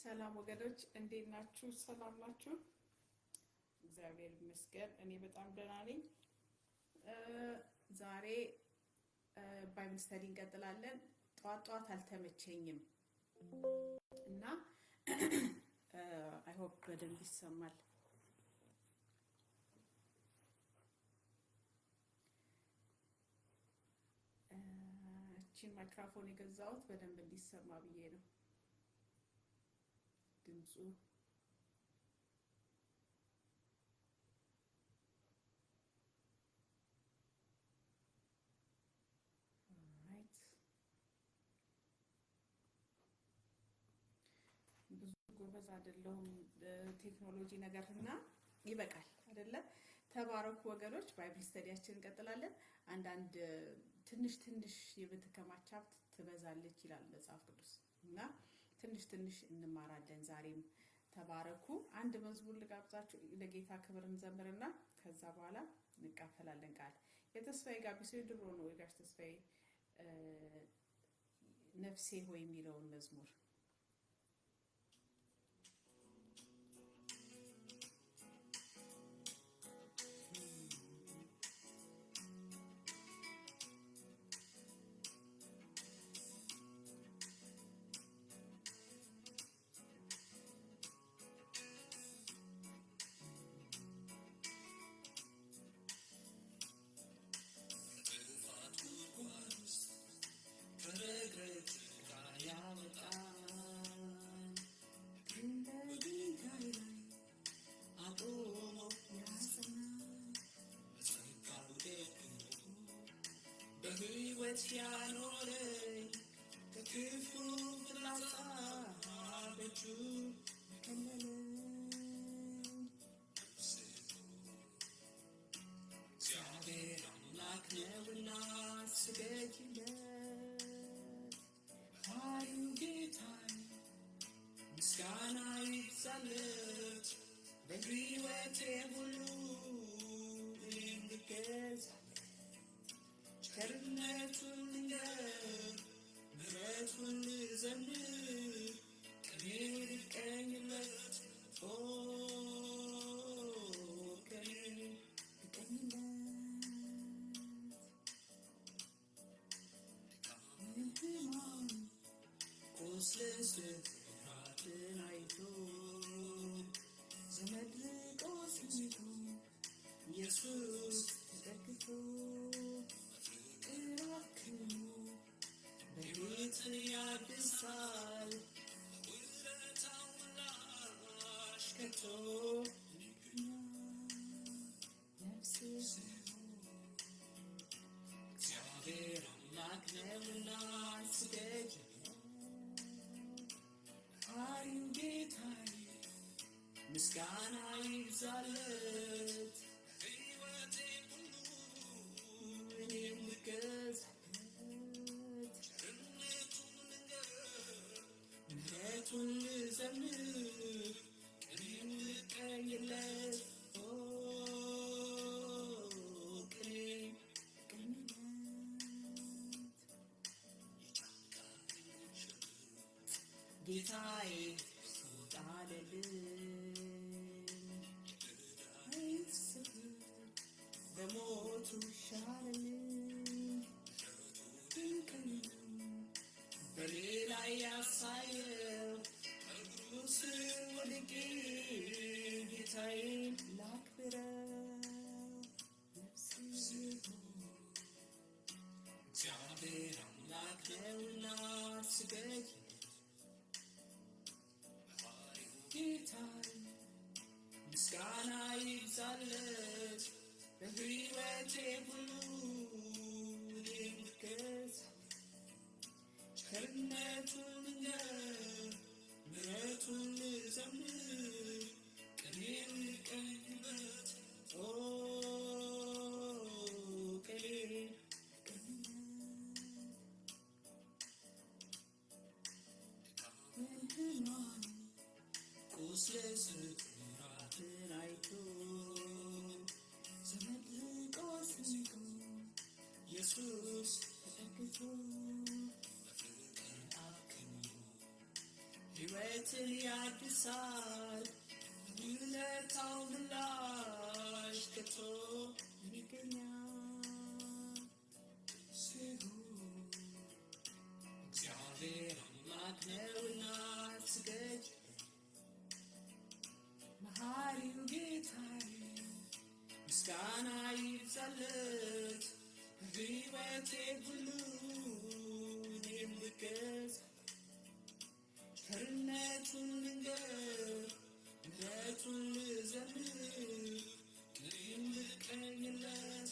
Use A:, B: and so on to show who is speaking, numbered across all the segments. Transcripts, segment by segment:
A: ሰላም ወገኖች እንዴት ናችሁ? ሰላም ናችሁ? እግዚአብሔር ይመስገን እኔ በጣም ደህና ነኝ። ዛሬ ባይብል ስተዲ እንቀጥላለን። ጧት አልተመቸኝም እና አይ ሆፕ በደንብ ይሰማል። እቺን ማይክሮፎን የገዛሁት በደንብ እንዲሰማ ብዬ ነው። ድምፁ ብዙ ጎበዝ አይደለሁም ቴክኖሎጂ ነገርና ይበቃል አይደለ? ተባረኩ ወገኖች። ባይብል ስተዲያችንን እንቀጥላለን። አንዳንድ ትንሽ የምትከማች ሀብት ትበዛለች ይላል መጽሐፍ ቅዱስ እና ትንሽ እንማራለን። ዛሬም ተባረኩ። አንድ መዝሙር ልጋብዛችሁ፣ ለጌታ ክብር እንዘምርና ከዛ በኋላ እንካፈላለን። ቃል የተስፋዬ ጋቢሶ ድሮ ነው የጋሽ ተስፋዬ ነፍሴ ሆይ የሚለውን መዝሙር በህይወት ያኖረኝ ከክፉ ፍላጻ በእጁ ከለለኝ። እግዚአብሔር አምላክ ነውና ስገጂለት፣ ኃይሉ ጌታዬ ምስጋና ይብዛለት። በህይወቴ ሁሉ እኔም ልገዛለት፣ ቸርነቱን ልንገር ምሕረቱን ልዘምር፣ ቅኔ ልቀኝለት ቅኔ ልቀኝለት። ሕማም ቁስልን ስብራትን አይቶ ዘመድ ርቆ ስንቶ ኢየሱስ ተጠግቶ እራክሙ በሕይወትን ያድሳል፣ በውለታው ምላሽ ከቶ ነፍሴ እግዚአብሔር አምላክ ነውና ስገጂለት፣ ኃይሉ ጌታዬ ምስጋና ይብዛለት። በሕይወቴ ሁሉ እኔም ልገዛለት፣ ቸርነቱን ልንገር ምሕረቱን ልዘምር፣ ቅኔም ልቀኝለት ቅኔ ልቀኝለት። ጌታዬ በሞቱ ሻለልኝ፣ ድንቅን በሌላ ያሳየው እግሩ ስር ወድቄ ጌታዬን ላክብረው። ነፍሴ እግዚአብሔር አምላክ ነውና ስገጂለት፣ ጌታዬ ምስጋና ይብዛለት። በሕይወቴ ሁሉ እኔም ልገዛለት፣ ቸርነቱን ልንገር ምሕረቱን ልዘምር፣ ቅኔም ልቀኝለት ቅኔ ልቀኝለት። ሕማም ቁስልን ስብራትን አይቶ ዘመድ ርቆ ስንቶ ኢየሱስ ተጠግቶ በፍቅር አክሞ ሕይወት ሕይወትን ያድሳል ውለታው ምላሽ ከቶ ይገኛል። ስሙ እግዚአብሔር አምላክ ነውና ስገድ መሐሪው ጌታዬ ምስጋና ይብዛለት በሕይወቴ ሁሉ እኔም ልገዝ ቸርነቱን ልንገር ምሕረቱን ልዘምር ቅኔም ልቀኝለት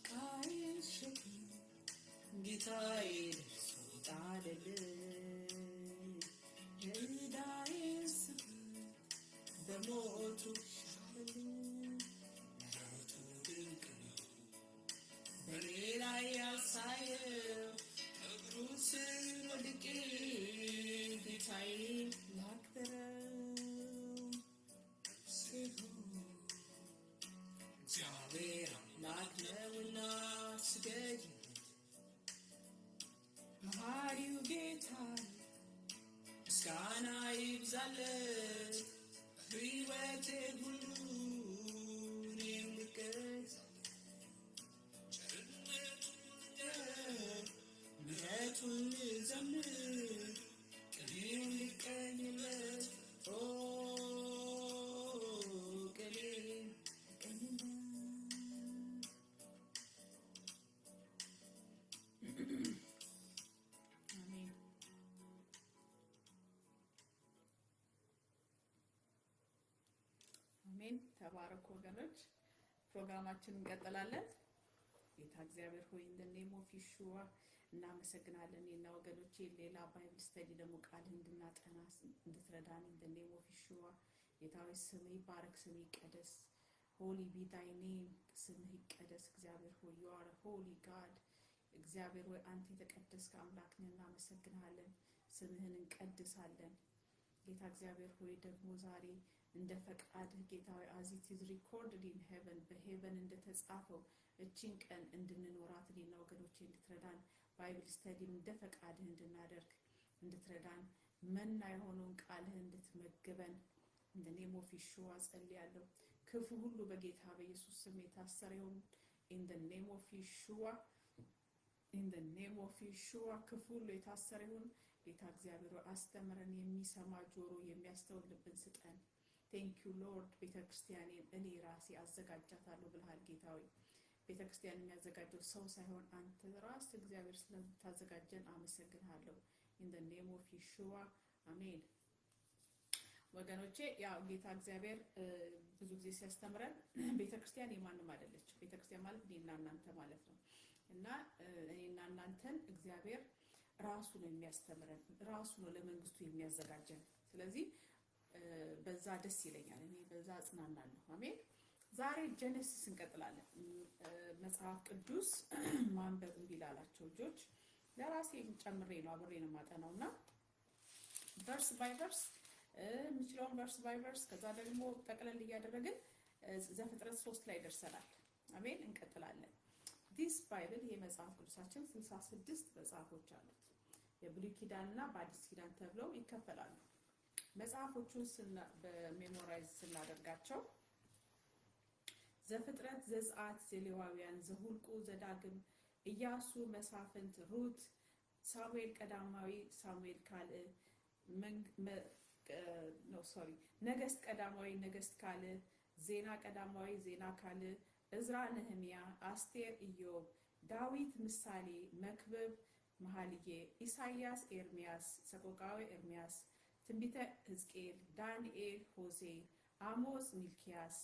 A: ቃዬን ሸክም ጌታዬ ደርሶ ጣለልኝ የዕዳዬን ስፍር በሞቱ ሻረልኝ። ምሕረቱ ድንቅ ነው በእኔ ላይ ያሳየው እግሩ ስር ወድቄ ጌታዬን ላክብረው። ስሙ እግዚአብሔር አምላክ ነውና ስገጂለት መሐሪው ጌታዬ ምስጋና ይብዛለት በሕይወቴ ሁሉ እኔም ልገዝ ምሕረቱን ልዘምር ቅኔም ልቀኝለት ቅኔም አሜን። አሜን። ተባረኩ ወገኖች። ፕሮግራማችንን እንቀጥላለን። ጌታ እግዚአብሔር ሆይ እንደ ኔም ኦፍ ኢየሱስ እናመሰግናለን። እና ወገኖቼ ሌላ ባይብል ስተዲ ደግሞ ቃል እንድናጠና እንድትረዳን እንደ ኔም ኦፍ ኢየሱስ ጌታ ሆይ ስምህ ይባረክ፣ ስምህ ይቀደስ። ሆሊ ቢ ዳይ ኔም ስምህ ይቀደስ። እግዚአብሔር ሆይ you are holy God እግዚአብሔር ሆይ አንተ የተቀደስክ አምላክ ነህ። እናመሰግናለን፣ ስምህን እንቀድሳለን። ጌታ እግዚአብሔር ሆይ ደግሞ ዛሬ እንደ ፈቃድህ ጌታ ሆይ as it is recorded in heaven በሄቨን እንደተጻፈው እቺን ቀን እንድንኖራት እኔና ወገኖቼ እንድትረዳን ባይብል ስተዲም እንደ ፈቃድህ እንድናደርግ እንድትረዳን መና የሆነውን ቃልህ እንድትመግበን እንደ ኔም ኦፍ ኢየሱስ ጸልያለሁ። ክፉ ሁሉ በጌታ በኢየሱስ ስም የታሰረ ይሁን። in the name of Yeshua in the name of Yeshua ክፉ ሁሉ የታሰረ ይሁን። ጌታ እግዚአብሔር አስተምረን፣ የሚሰማ ጆሮ የሚያስተውል ልብን ስጠን። thank you lord። ቤተክርስቲያኔን እኔ ራሴ አዘጋጃታለሁ ብለሃል ጌታ ሆይ። ቤተክርስቲያን የሚያዘጋጀው ሰው ሳይሆን አንተ ራስህ እግዚአብሔር ስለምታዘጋጀን አመሰግናለሁ። in the name of Yeshua አሜን። ወገኖቼ ያው ጌታ እግዚአብሔር ብዙ ጊዜ ሲያስተምረን ቤተክርስቲያን የማንም አይደለች። ቤተክርስቲያን ማለት እኔና እናንተ ማለት ነው። እና እኔና እናንተን እግዚአብሔር ራሱ ነው የሚያስተምረን፣ ራሱ ነው ለመንግስቱ የሚያዘጋጀን። ስለዚህ በዛ ደስ ይለኛል፣ እኔ በዛ አጽናናለሁ። አሜን። ዛሬ ጀነሲስ እንቀጥላለን። መጽሐፍ ቅዱስ ማንበብ እንዲላላቸው ልጆች ለራሴ ጨምሬ ነው አብሬ ነው ማጠናውና ቨርስ ባይ ቨርስ ምንችለውን ቨርስ ባይ ቨርስ ከዛ ደግሞ ጠቅለል እያደረግን ዘፍጥረት 3 ላይ ደርሰናል። አሜን። እንቀጥላለን። ዲስ ባይብል የመጽሐፍ ቅዱሳችን 66 መጽሐፎች አሉት። የብሉይ ኪዳንና በአዲስ ኪዳን ተብለው ይከፈላሉ። መጽሐፎቹን በሜሞራይዝ ስናደርጋቸው ዘፍጥረት፣ ዘጸአት፣ ዘሌዋውያን፣ ዘሁልቁ፣ ዘዳግም፣ ኢያሱ፣ መሳፍንት፣ ሩት፣ ሳሙኤል ቀዳማዊ፣ ሳሙኤል ካልዕ፣ ነገስት ቀዳማዊ፣ ነገስት ካልዕ፣ ዜና ቀዳማዊ፣ ዜና ካልዕ፣ እዝራ፣ ነህምያ፣ አስቴር፣ ኢዮብ፣ ዳዊት፣ ምሳሌ፣ መክብብ፣ መኃልየ፣ ኢሳይያስ፣ ኤርሚያስ፣ ሰቆቃወ ኤርሚያስ፣ ትንቢተ ሕዝቅኤል፣ ዳንኤል፣ ሆሴዕ፣ አሞጽ፣ ሚልኪያስ፣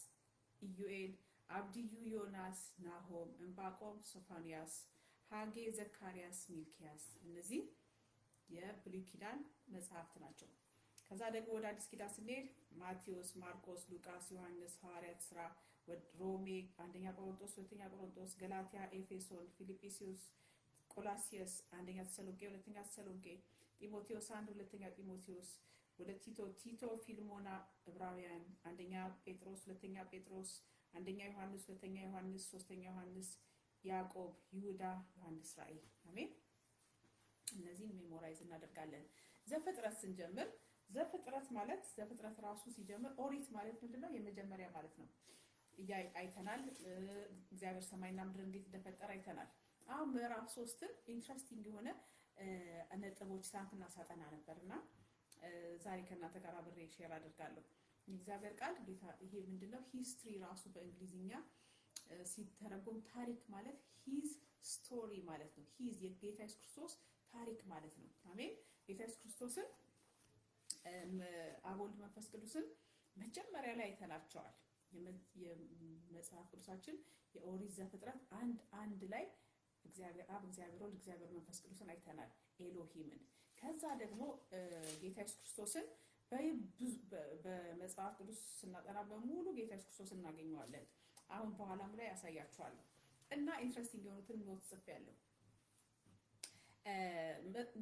A: ኢዩኤል፣ አብድዩ፣ ዮናስ፣ ናሆም፣ ዕንባቆም፣ ሶፎንያስ፣ ሐጌ፣ ዘካርያስ፣ ሚልኪያስ። እነዚህ የብሉይ ኪዳን መጽሐፍት ናቸው። ከዛ ደግሞ ወደ አዲስ ኪዳን ስንሄድ ማቴዎስ፣ ማርቆስ፣ ሉቃስ፣ ዮሐንስ፣ ሐዋርያት ሥራ፣ ሮሜ፣ አንደኛ ቆሮንቶስ፣ ሁለተኛ ቆሮንቶስ፣ ገላትያ፣ ኤፌሶን፣ ፊልጵስዩስ፣ ቆላሲያስ፣ አንደኛ ተሰሎንቄ፣ ሁለተኛ ተሰሎንቄ፣ ጢሞቴዎስ 1፣ ሁለተኛ ጢሞቴዎስ፣ ወደ ቲቶ፣ ፊልሞና፣ ዕብራውያን፣ አንደኛ ጴጥሮስ፣ ሁለተኛ ጴጥሮስ፣ አንደኛ ዮሐንስ፣ ሁለተኛ ዮሐንስ፣ ሶስተኛ ዮሐንስ፣ ያዕቆብ፣ ይሁዳ፣ ዮሐንስ ራእይ። አሜን። እነዚህን ሜሞራይዝ እናደርጋለን። ዘፍጥረት ስንጀምር ዘፍጥረት ማለት ዘፍጥረት ራሱ ሲጀምር ኦሪት ማለት ምንድነው? የመጀመሪያ ማለት ነው። አይተናል። እግዚአብሔር ሰማይና ምድር እንዴት እንደፈጠረ አይተናል። አሁን ምዕራፍ 3ን ኢንትረስቲንግ የሆነ ነጥቦች ሳንትና ሳጠና ነበርና ዛሬ ከእናንተ ጋር አብሬ ሼር አድርጋለሁ። የእግዚአብሔር ቃል ጌታ ይሄ ምንድነው? ሂስትሪ ራሱ በእንግሊዝኛ ሲተረጎም ታሪክ ማለት ሂዝ ስቶሪ ማለት ነው። ሂዝ የጌታ ኢየሱስ ክርስቶስ ታሪክ ማለት ነው። አሜን። ጌታ ኢየሱስ ክርስቶስን አብ ወልድ መንፈስ ቅዱስን መጀመሪያ ላይ አይተናቸዋል። የመጽሐፍ ቅዱሳችን የኦሪት ዘፍጥረት 1:1 ላይ እግዚአብሔር አብ፣ እግዚአብሔር ወልድ፣ እግዚአብሔር መንፈስ ቅዱስን አይተናል፣ ኤሎሂምን። ከዛ ደግሞ ጌታ ኢየሱስ ክርስቶስን በመጽሐፍ ቅዱስ ስናጠና በሙሉ ጌታ ኢየሱስ ክርስቶስን እናገኘዋለን። አሁን በኋላም ላይ ያሳያችኋለሁ እና ኢንትረስቲንግ የሆኑትን ኖት ጽፌያለሁ።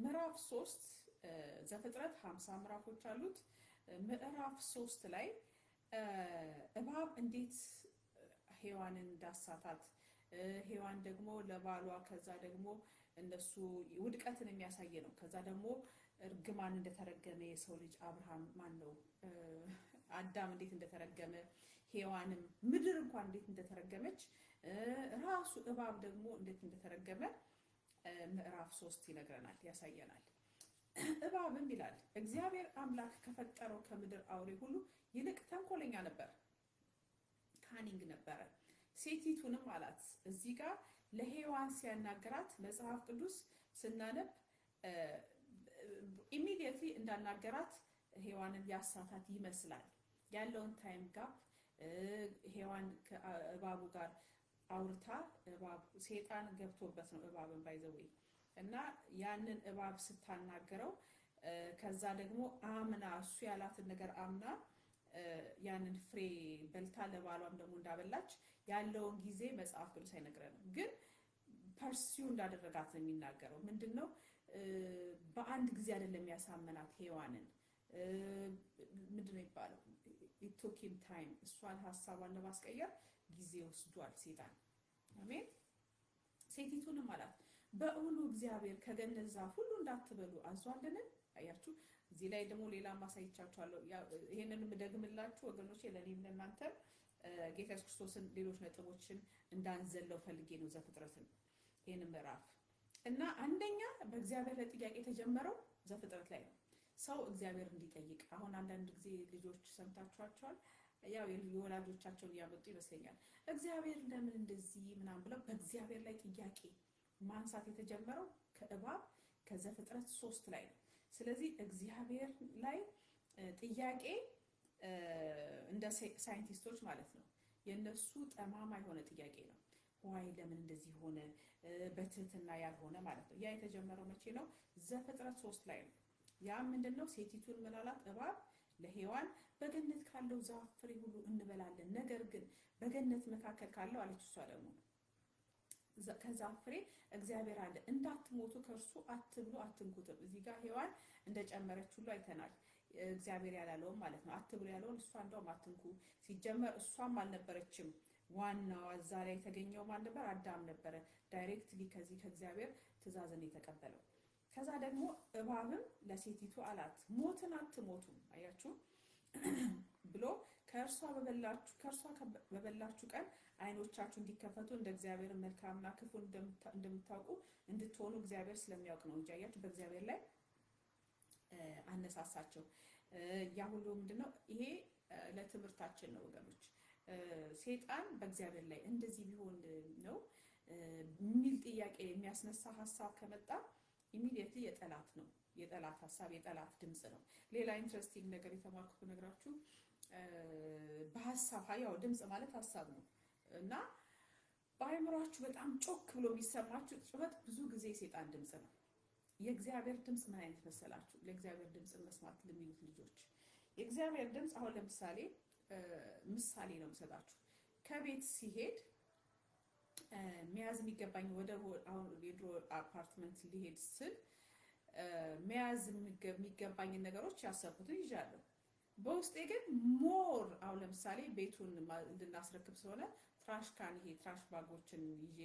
A: ምዕራፍ 3 ዘፍጥረት 50 ምዕራፎች አሉት። ምዕራፍ 3 ላይ እባብ እንዴት ሔዋንን እንዳሳታት፣ ሔዋን ደግሞ ለባሏ፣ ከዛ ደግሞ እነሱ ውድቀትን የሚያሳይ ነው። ከዛ ደግሞ እርግማን እንደተረገመ የሰው ልጅ አብርሃም አዳም እንዴት እንደተረገመ፣ ሔዋንም ምድር እንኳን እንዴት እንደተረገመች፣ ራሱ እባብ ደግሞ እንዴት እንደተረገመ ምዕራፍ 3 ይነግረናል፣ ያሳየናል። እባብም ይላል እግዚአብሔር አምላክ ከፈጠረው ከምድር አውሬ ሁሉ ይልቅ ተንኮለኛ ነበር፣ ካኒንግ ነበረ። ሴቲቱንም አላት። እዚህ ጋር ለሔዋን ሲያናገራት መጽሐፍ ቅዱስ ስናነብ ኢሚዲየትሊ እንዳናገራት ሔዋንን ያሳታት ይመስላል። ያለውን ታይም ጋፕ ሔዋን ከእባቡ ጋር አውርታ ሴጣን ገብቶበት ነው እባብን ባይዘው እና ያንን እባብ ስታናገረው ከዛ ደግሞ አምና እሱ ያላትን ነገር አምና ያንን ፍሬ በልታ ለባሏም ደግሞ እንዳበላች ያለውን ጊዜ መጽሐፍ ቅዱስ አይነግረንም። ግን ፐርሲው እንዳደረጋት ነው የሚናገረው። ምንድነው? በአንድ ጊዜ አይደለም ያሳመናት ሔዋንን። ምንድነው የሚባለው? it took him time። እሷን ሐሳቧን ለማስቀየር ጊዜ ወስዷል ሴጣን። አሜን። ሴቲቱንም አላት በእውኑ እግዚአብሔር ከገነት ዛፍ ሁሉ እንዳትበሉ አዟልን? አያችሁ። እዚህ ላይ ደግሞ ሌላ ማሳይቻችኋለሁ። ይሄንንም ደግምላችሁ ወገኖቼ፣ ለኔም ለእናንተ ጌታ ኢየሱስ ክርስቶስን ሌሎች ነጥቦችን እንዳንዘለው ፈልጌ ነው ዘፍጥረትን ይሄን ምዕራፍ እና አንደኛ በእግዚአብሔር ላይ ጥያቄ የተጀመረው ዘፍጥረት ላይ ነው። ሰው እግዚአብሔር እንዲጠይቅ። አሁን አንዳንድ ጊዜ ልጆች ሰምታችኋቸዋል፣ ያው የወላጆቻቸውን ያመጡ ይመስለኛል። እግዚአብሔር ለምን እንደዚህ ምናምን ብለው በእግዚአብሔር ላይ ጥያቄ ማንሳት የተጀመረው ከእባብ ከዘፍጥረት 3 ላይ ነው። ስለዚህ እግዚአብሔር ላይ ጥያቄ እንደ ሳይንቲስቶች ማለት ነው የነሱ ጠማማ የሆነ ጥያቄ ነው። ዋይ ለምን እንደዚህ ሆነ? በትህትና ያልሆነ ማለት ነው። ያ የተጀመረው መቼ ነው? ዘፍጥረት 3 ላይ ነው። ያ ምንድነው? ሴቲቱን መላላት እባብ ለሔዋን በገነት ካለው ዛፍ ፍሬ ሁሉ እንበላለን፣ ነገር ግን በገነት መካከል ካለው አለች እሷ ደግሞ ከዛፍ ፍሬ እግዚአብሔር አለ እንዳትሞቱ ከእርሱ አትብሉ አትንኩትም። እዚህ ጋር ሔዋን እንደጨመረች ሁሉ አይተናል። እግዚአብሔር ያላለውም ማለት ነው። አትብሉ ያለውን እሷ እንደውም አትንኩ። ሲጀመር እሷም አልነበረችም። ዋናው እዛ ላይ የተገኘው ማን ነበር? አዳም ነበረ። ዳይሬክትሊ ከዚህ ከእግዚአብሔር ትእዛዝን የተቀበለው። ከዛ ደግሞ እባብም ለሴቲቱ አላት ሞትን አትሞቱም፣ አያችሁ ብሎ ከእርሷ በበላችሁ ቀን አይኖቻችሁ እንዲከፈቱ እንደ እግዚአብሔር መልካምና ክፉ እንደምታውቁ እንድትሆኑ እግዚአብሔር ስለሚያውቅ ነው እንጂ። አያችሁ በእግዚአብሔር ላይ አነሳሳቸው። ያ ሁሉ ምንድነው? ይሄ ለትምህርታችን ነው ወገኖች። ሴጣን በእግዚአብሔር ላይ እንደዚህ ቢሆን ነው የሚል ጥያቄ የሚያስነሳ ሐሳብ ከመጣ ኢሚዲየትሊ የጠላት ነው። የጠላት ሐሳብ፣ የጠላት ድምጽ ነው። ሌላ ኢንትረስቲንግ ነገር የተማርኩት ነግራችሁ በሐሳብ ያው ድምጽ ማለት ሐሳብ ነው እና በአይምሯችሁ በጣም ጮክ ብሎ የሚሰማችሁ ጩኸት ብዙ ጊዜ የሴጣን ድምጽ ነው። የእግዚአብሔር ድምጽ ምን አይነት መሰላችሁ? ለእግዚአብሔር ድምጽ መስማት ለሚሉት ልጆች የእግዚአብሔር ድምጽ አሁን ለምሳሌ ምሳሌ ነው የምሰጣችሁ። ከቤት ሲሄድ መያዝ የሚገባኝ ወደ አሁን የድሮ አፓርትመንት ሊሄድ ስል መያዝ የሚገባኝ ነገሮች ያሰብኩትን ይዣለሁ። በውስጤ ግን ሞር አሁን ለምሳሌ ቤቱን እንድናስረክብ ስለሆነ ትራሽ ካን ይሄ ትራሽ ባጎችን ይዤ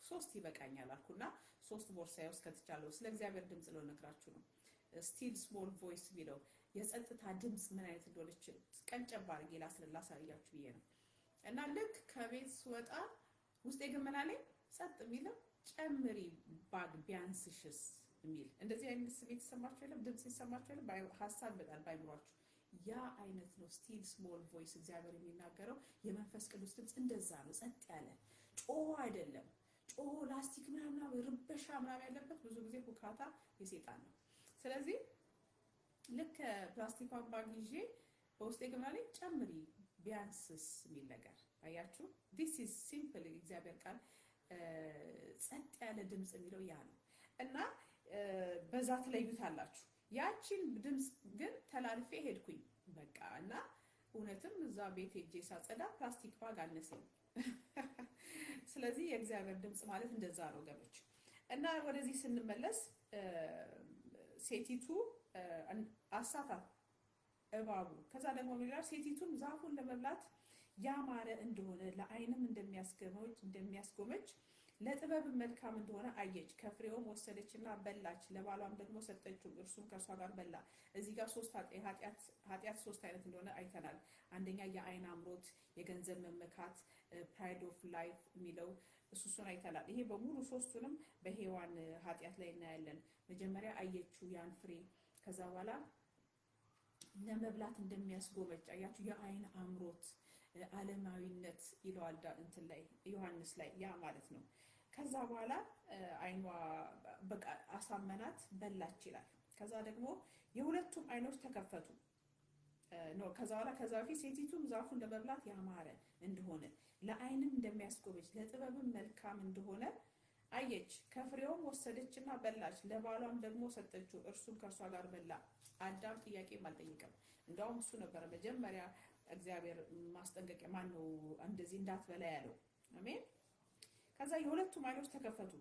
A: 3 ይበቃኛል አልኩና 3 ቦርሳዬ ውስጥ ከተቻለው ስለ እግዚአብሔር ድምጽ ነው ነግራችሁ ነው። ስቲል ስሞል ቮይስ ቢለው የጸጥታ ድምጽ ምን አይነት እንደሆነች ቀንጨብ አድርጌ ላሳያችሁ ብዬ ነው። እና ልክ ከቤት ስወጣ ውስጤ ግን ምን አለኝ? ጸጥ የሚለው ጨምሪ ባግ ቢያንስሽስ የሚል እንደዚህ አይነት ስሜት ይሰማችሁ የለም? ድምጽ ይሰማችሁ የለም? ሀሳብ በጣም ባይምሯችሁ ያ አይነት ነው ስቲል ስሞል ቮይስ እግዚአብሔር የሚናገረው የመንፈስ ቅዱስ ድምጽ እንደዛ ነው። ጸጥ ያለ ጮሆ አይደለም። ጮሆ ላስቲክ ምናምን ርበሻ ምናምን ያለበት ብዙ ጊዜ ሁካታ የሰይጣን ነው። ስለዚህ ልክ ፕላስቲኳን ባግ ይዤ በውስጤ ግምና ላይ ጨምሪ ቢያንስስ የሚል ነገር አያችሁ። this is simple እግዚአብሔር ቃል ጸጥ ያለ ድምጽ የሚለው ያ ነው። እና በዛ ትለዩታላችሁ። ያቺን ድምጽ ግን ተላልፌ ሄድኩኝ በቃ። እና እውነትም እዛ ቤት ሄጄ ሳጸዳ ፕላስቲክ ባግ አነሰኝ። ስለዚህ የእግዚአብሔር ድምጽ ማለት እንደዛ ነው ገኖች። እና ወደዚህ ስንመለስ ሴቲቱ አሳታት እባቡ። ከዛ ደግሞ ሌላ ሴቲቱም ዛፉን ለመብላት ያማረ እንደሆነ ለዓይንም እንደሚያስጎመጅ ለጥበብ መልካም እንደሆነ አየች። ከፍሬውም ወሰደችና በላች፣ ለባሏም ደግሞ ሰጠችው፣ እርሱም ከእርሷ ጋር በላ። እዚህ ጋር ኃጢአት 3 አይነት እንደሆነ አይተናል። አንደኛ የዓይን አምሮት፣ የገንዘብ መመካት፣ ፕራይድ ኦፍ ላይፍ የሚለው እሱን አይተናል። ይሄ በሙሉ 3ቱንም በሔዋን ኃጢአት ላይ እናያለን። መጀመሪያ አየችው ያን ፍሬ፣ ከዛ በኋላ ለመብላት እንደሚያስጎመጅ አያችሁ። የዓይን አምሮት ዓለማዊነት ይለዋል እንትን ላይ ዮሐንስ ላይ ያ ማለት ነው። ከዛ በኋላ ዓይኗ በቃ አሳመናት፣ በላች ይላል። ከዛ ደግሞ የሁለቱም ዓይኖች ተከፈቱ ነው። ከዛ በፊት ሴቲቱም ዛፉን ለመብላት ያማረ እንደሆነ ለዓይንም እንደሚያስጎመጅ ለጥበብም መልካም እንደሆነ አየች። ከፍሬውም ወሰደችና በላች፣ ለባሏም ደግሞ ሰጠችው፣ እርሱም ከእርሷ ጋር በላ። አዳም ጥያቄም አልጠየቀም። እንደውም እሱ ነበረ መጀመሪያ እግዚአብሔር ማስጠንቀቂያ ማነው እንደዚህ እንዳትበላ ያለው። አሜን። ከዛ የሁለቱም ዓይኖች ተከፈቱ፣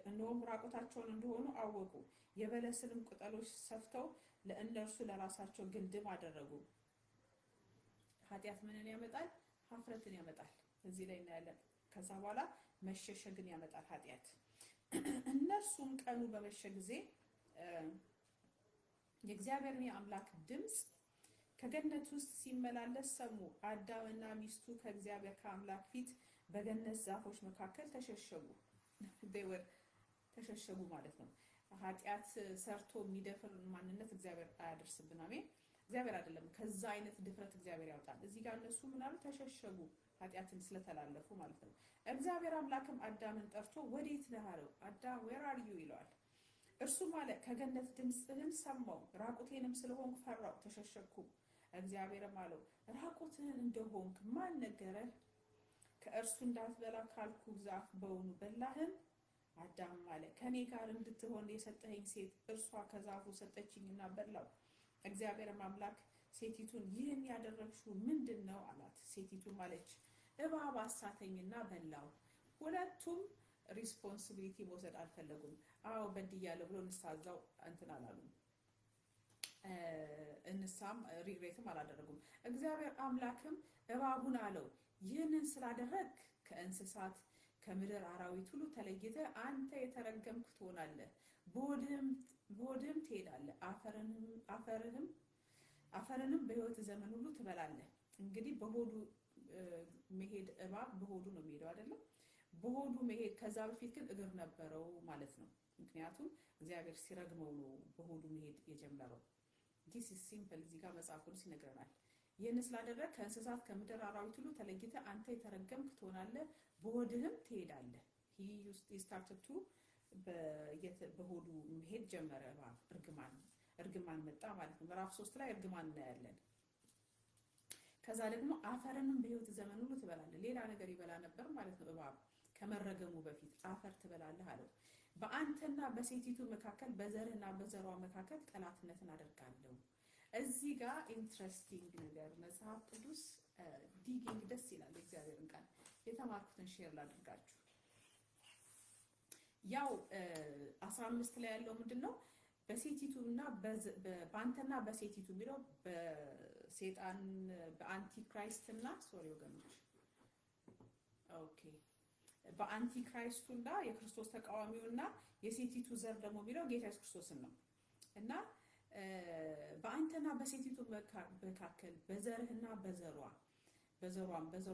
A: እነሆም ራቆታቸውን እንደሆኑ አወቁ። የበለስንም ቅጠሎች ሰፍተው ለእነርሱ ለራሳቸው ግንድም አደረጉ። ኃጢአት ምንን ያመጣል? ሀፍረትን ያመጣል። እዚህ ላይ እናያለን። ከዛ በኋላ መሸሸግን ያመጣል ኃጢአት። እነርሱም ቀኑ በመሸ ጊዜ የእግዚአብሔርን የአምላክ ድምጽ ከገነት ውስጥ ሲመላለስ ሰሙ። አዳምና ሚስቱ ከእግዚአብሔር ከአምላክ ፊት በገነት ዛፎች መካከል ተሸሸጉ። ተሸሸጉ ማለት ነው። ኃጢአት ሰርቶ የሚደፍር ማንነት እግዚአብሔር አያደርስብን። አሜን። እግዚአብሔር አይደለም ከዛ አይነት ድፍረት እግዚአብሔር ያውጣል። እዚህ ጋር እነሱ ምናሉ ተሸሸጉ፣ ኃጢአትን ስለተላለፉ ማለት ነው። እግዚአብሔር አምላክም አዳምን ጠርቶ ወዴት ነህ አለው። አዳም ዌር አር ዩ ይለዋል። እርሱም አለ ከገነት ድምፅህን ሰማሁ፣ ራቁቴንም ስለሆንኩ ፈራሁ፣ ተሸሸኩ። እግዚአብሔርም አለው ራቁትህን እንደሆንክ ማን ነገረህ? ከእርሱ እንዳትበላ ካልኩ ዛፍ በውኑ በላህን? አዳም አለ ከኔ ጋር እንድትሆን የሰጠኸኝ ሴት እርሷ ከዛፉ ሰጠችኝና በላው። እግዚአብሔርም አምላክ ሴቲቱን ይህን ያደረግሽው ምንድን ነው አላት። ሴቲቱም አለች እባብ አሳተኝና በላው። ሁለቱም ሪስፖንሲቢሊቲ መውሰድ አልፈለጉም። አዎ በድያለሁ ብሎ ንሳዛው እንትን አላሉም። እንሳም ሪግሬትም አላደረጉም። እግዚአብሔር አምላክም እባቡን አለው ይህንን ስላደረግ ከእንስሳት ከምድር አራዊት ሁሉ ተለይተ አንተ የተረገምክ ትሆናለህ፣ በሆድህም ትሄዳለህ፣ አፈርንም በሕይወት ዘመን ሁሉ ትበላለህ። እንግዲህ በሆዱ መሄድ እባብ በሆዱ ነው የሚሄደው አይደለም? በሆዱ መሄድ። ከዛ በፊት ግን እግር ነበረው ማለት ነው። ምክንያቱም እግዚአብሔር ሲረግመው ነው በሆዱ መሄድ የጀመረው። ዲስ ኢዝ ሲምፕል። እዚህ ጋር መጽሐፍ ቅዱስ ይነግረናል። ይህን ስላደረግ ከእንስሳት ከምድር አራዊት ሁሉ ተለይተ አንተ የተረገምክ ትሆናለህ፣ በሆድህም ትሄዳለህ። ስታርትቱ በሆዱ መሄድ ጀመረ። እባብ እርግማን መጣ ማለት ነው። ምዕራፍ 3 ላይ እርግማን እናያለን። ከዛ ደግሞ አፈርንም በሕይወት ዘመን ሁሉ ትበላለህ። ሌላ ነገር ይበላ ነበር ማለት ነው። እባብ ከመረገሙ በፊት አፈር ትበላለህ አለው። በአንተና በሴቲቱ መካከል በዘርህና በዘሯ መካከል ጠላትነትን አደርጋለሁ። እዚህ ጋር ኢንትረስቲንግ ነገር መጽሐፍ ቅዱስ ዲጊንግ ደስ ይላል። እግዚአብሔርን ቃል የተማርኩትን ሼር ላድርጋችሁ። ያው 15 ላይ ያለው ምንድነው? በሴቲቱና በአንተና በሴቲቱ የሚለው በሴጣን በአንቲክራይስትና ሶሪ ወገኖች ኦኬ በአንቲክራይስቱና የክርስቶስ ተቃዋሚውና የሴቲቱ ዘር ደግሞ የሚለው ጌታ ኢየሱስ ክርስቶስን ነው እና በአንተና በሴቲቱ መካከል በዘርህና በዘሯ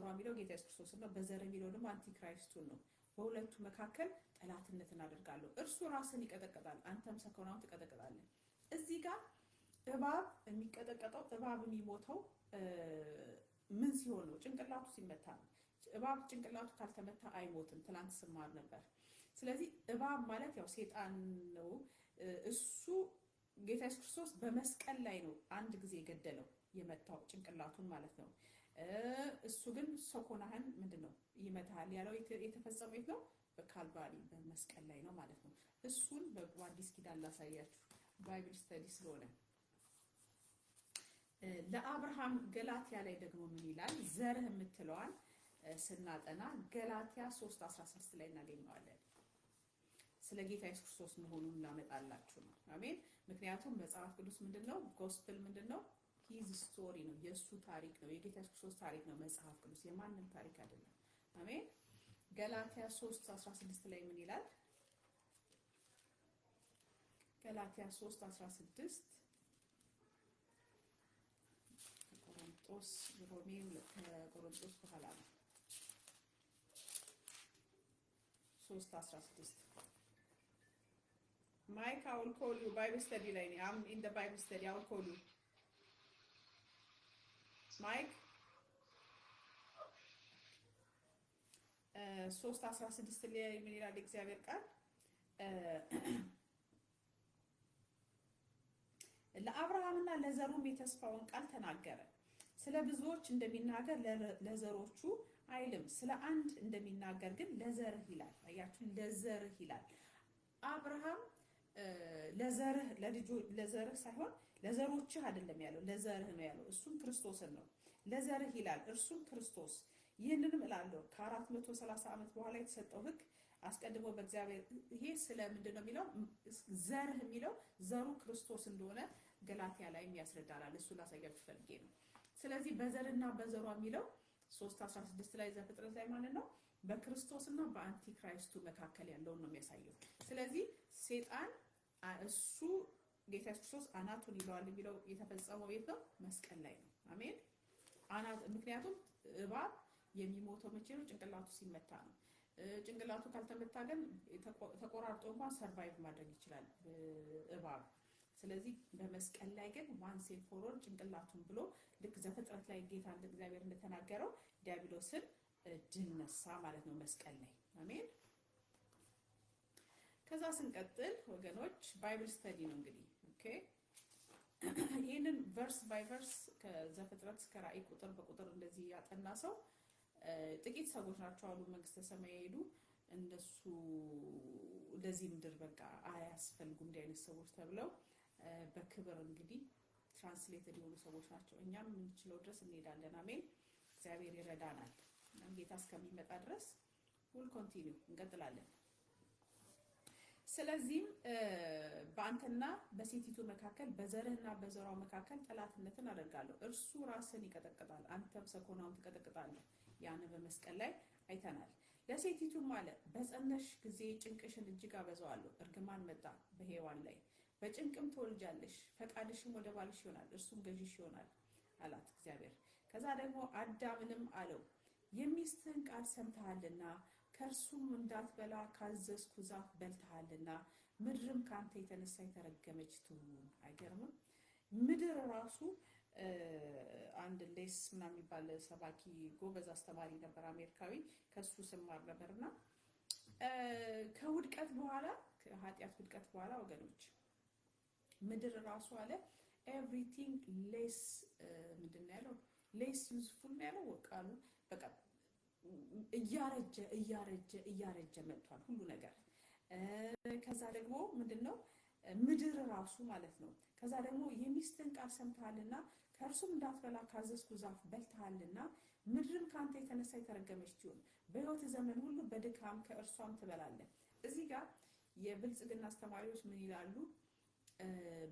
A: የሚለው ጌታ ኢየሱስ ክርስቶስን ነው። በዘር የሚለው ደግሞ አንቲክራይስቱን ነው። በሁለቱ መካከል ጠላትነትን አደርጋለሁ። እርሱ ራስን ይቀጠቅጣል፣ አንተም ሰኮናውን ትቀጠቅጣለህ። እዚህ ጋር እባብ የሚቀጠቀጠው እባብ የሚሞተው ምን ሲሆን ነው? ጭንቅላቱ ሲመታ ነው። እባብ ጭንቅላቱ ካልተመታ አይሞትም። ትላንት ስማር ነበር። ስለዚህ እባብ ማለት ያው ሴጣን ነው። እሱ ጌታ ኢየሱስ ክርስቶስ በመስቀል ላይ ነው አንድ ጊዜ የገደለው የመታው ጭንቅላቱን ማለት ነው። እሱ ግን ሰኮናህን ምንድነው ይመታል ያለው የተፈጸመው የት ነው? በካልቫሪ በመስቀል ላይ ነው ማለት ነው። እሱን በአዲስ ኪዳን ላሳያችሁ ባይብል ስተዲ ስለሆነ ለአብርሃም ገላትያ ላይ ደግሞ ምን ይላል? ዘርህ የምትለዋል ስናጠና ገላትያ 3:16 ላይ እናገኘዋለን። ስለ ጌታ ኢየሱስ ክርስቶስ መሆኑን እናመጣላችሁ ነው። አሜን። ምክንያቱም መጽሐፍ ቅዱስ ምንድነው? ጎስፔል ምንድነው? ሂዝ ስቶሪ ነው። የሱ ታሪክ ነው። የጌታ ኢየሱስ ክርስቶስ ታሪክ ነው መጽሐፍ ቅዱስ፣ የማንም ታሪክ አይደለም። አሜን። ገላትያ 3:16 ላይ ምን ይላል? ገላትያ 3:16 ቆሮንቶስ ሮሜ ከቆሮንቶስ በኋላ ነው። 3:16 Mike, I will call you Bible study line. I'm in the Bible study. I will call you. Mike? 3:16 ላይ ምን ይላል እግዚአብሔር ቃል? ለአብርሃምና ለዘሩም የተስፋውን ቃል ተናገረ። ስለ ብዙዎች እንደሚናገር ለዘሮቹ አይልም፣ ስለ አንድ እንደሚናገር ግን ለዘርህ ይላል። አያችሁ፣ ለዘርህ ይላል። አብርሃም ለዘርህ ሳይሆን ለዘሮችህ አይደለም ያለው፣ ለዘርህ ነው ያለው። እሱም ክርስቶስን ነው። ለዘርህ ይላል፣ እርሱም ክርስቶስ። ይህንንም እላለሁ ከ430 ዓመት በኋላ የተሰጠው ሕግ አስቀድሞ በእግዚአብሔር ይሄ ስለ ምንድን ነው የሚለው? ዘርህ የሚለው ዘሩ ክርስቶስ እንደሆነ ገላትያ ላይ ያስረዳናል። እሱ ላሳያችሁ ፈልጌ ነው። ስለዚህ በዘርና በዘሯ የሚለው 3:16 ላይ ዘፍጥረት ላይ ማለት ነው በክርስቶስና በአንቲክራይስቱ መካከል ያለውን ነው የሚያሳየው። ስለዚህ ሴጣን እሱ ጌታ ኢየሱስ ክርስቶስ አናቱን ይለዋል የሚለው የተፈጸመው የት ነው? መስቀል ላይ ነው። አሜን። ምክንያቱም እባብ የሚሞተው መቼ ነው? ጭንቅላቱ ሲመታ ነው። ጭንቅላቱ ካልተመታ ግን ተቆራርጦ እንኳን ሰርቫይቭ ማድረግ ይችላል እባብ። ስለዚህ በመስቀል ላይ ግን ዋንስ ኤንድ ፎር ኦል ጭንቅላቱን ብሎ ልክ ዘፍጥረት ላይ ጌታ እግዚአብሔር እንደተናገረው ዲያብሎስን ድል ነሳ ማለት ነው መስቀል ላይ። አሜን። ከዛ ስንቀጥል ወገኖች ባይብል ስተዲ ነው እንግዲህ። ኦኬ ይሄንን ቨርስ ባይ ቨርስ ከዘፍጥረት እስከ ራእይ ቁጥር በቁጥር እንደዚህ ያጠና ሰው ጥቂት ሰዎች ናቸው አሉ መንግስተ ሰማይ ሄዱ። እነሱ ለዚህ ምድር በቃ አያስፈልጉም እንዲህ አይነት ሰዎች ተብለው በክብር እንግዲህ ትራንስሌትድ የሆኑ ሰዎች ናቸው። እኛም የምንችለው ድረስ እንሄዳለን። አሜን። እግዚአብሔር ይረዳናል። ጌታ እስከሚመጣ ድረስ ሁል ኮንቲኒው እንቀጥላለን። ስለዚህም በአንተና በሴቲቱ መካከል በዘርህና በዘሯ መካከል ጠላትነትን አደርጋለሁ። እርሱ ራስን ይቀጠቅጣል፣ አንተም ሰኮናውን ትቀጠቅጣለህ። ያን በመስቀል ላይ አይተናል። ለሴቲቱም አለ በጸነሽ ጊዜ ጭንቅሽን እጅግ አበዛዋለሁ። እርግማን መጣ በሔዋን ላይ፣ በጭንቅም ትወልጃለሽ፣ ፈቃድሽም ወደ ባልሽ ይሆናል፣ እርሱም ገዥሽ ይሆናል አላት እግዚአብሔር። ከዛ ደግሞ አዳምንም አለው የሚስትህን ቃል ሰምተሃልና ከእርሱም እንዳትበላ ካዘዝኩ ዛፍ በልተሃልና ምድርም ካንተ የተነሳ የተረገመች ትሁን። አይገርምም? ምድር ራሱ አንድ ሌስ ምናምን የሚባል ሰባኪ ጎበዝ አስተማሪ ነበር፣ አሜሪካዊ። ከሱ ስማር ነበርና ከውድቀት በኋላ ከኃጢአት ውድቀት በኋላ ወገኖች ምድር ራሱ አለ ኤቭሪቲንግ ሌስ ምንድነው ያለው? ሌስ ዩዝፉል ነው ያለው ቃሉ። በቃ እያረጀ መጥቷል ሁሉ ነገር። ከዛ ደግሞ ምንድነው ምድር ራሱ ማለት ነው። ከዛ ደግሞ የሚስትን ቃል ሰምተሃልና ከእርሱም እንዳትበላ ካዘዝኩ ዛፍ በልተሃልና ምድርም ካንተ የተነሳ የተረገመች ትሁን፣ በሕይወት ዘመን ሁሉ በድካም ከእርሷም ትበላለህ። እዚህ ጋር የብልጽግና አስተማሪዎች ምን ይላሉ?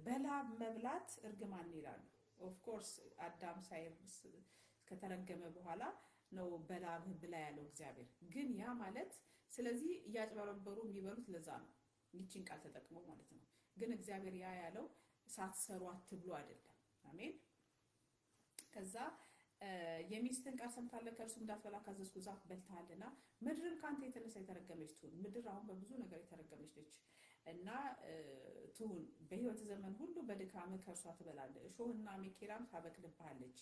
A: በላብ መብላት እርግማን ይላሉ። ኦፍ ኮርስ አዳም ሳይርስ ከተረገመ በኋላ ነው በላብህ ብላ ያለው እግዚአብሔር። ግን ያ ማለት ስለዚህ እያጭበረበሩ የሚበሉት ለዛ ነው ይህችን ቃል ተጠቅሞ ማለት ነው። ግን እግዚአብሔር ያ ያለው ሳትሰሩ አትብሉ አይደለም። አሜን። ከዛ የሚስትን ቃል ሰምታለህ፣ ከእርሱ እንዳትበላ ካዘዝኩህ ዛፍ በልተሃልና ምድርም ካንተ የተነሳ የተረገመች ትሁን። ምድር አሁን በብዙ ነገር የተረገመች ነች እና ትሁን። በህይወት ዘመን ሁሉ በድካምህ ከእርሷ ትበላለህ። እሾህና አሜኬላም ታበቅልብሃለች።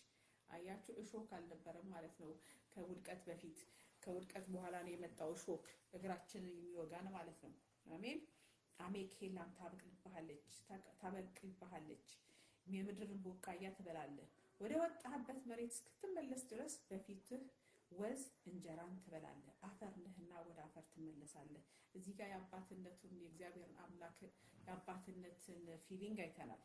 A: አያችሁ፣ እሾህ ካልነበረም ማለት ነው ከውድቀት በፊት። ከውድቀት በኋላ ነው የመጣው እሾህ እግራችንን የሚወጋን ማለት ነው። አሜን። አሜኬላም ታበቅልብሃለች። የምድርን ቡቃያ ትበላለህ። ወደ ወጣህበት መሬት እስክትመለስ ድረስ በፊትህ ወዝ እንጀራን ትበላለህ። አፈር ነህና ወደ አፈር ትመለሳለህ። እዚህ ጋር የአባትነቱን የእግዚአብሔርን አምላክ የአባትነትን ፊሊንግ አይተናል።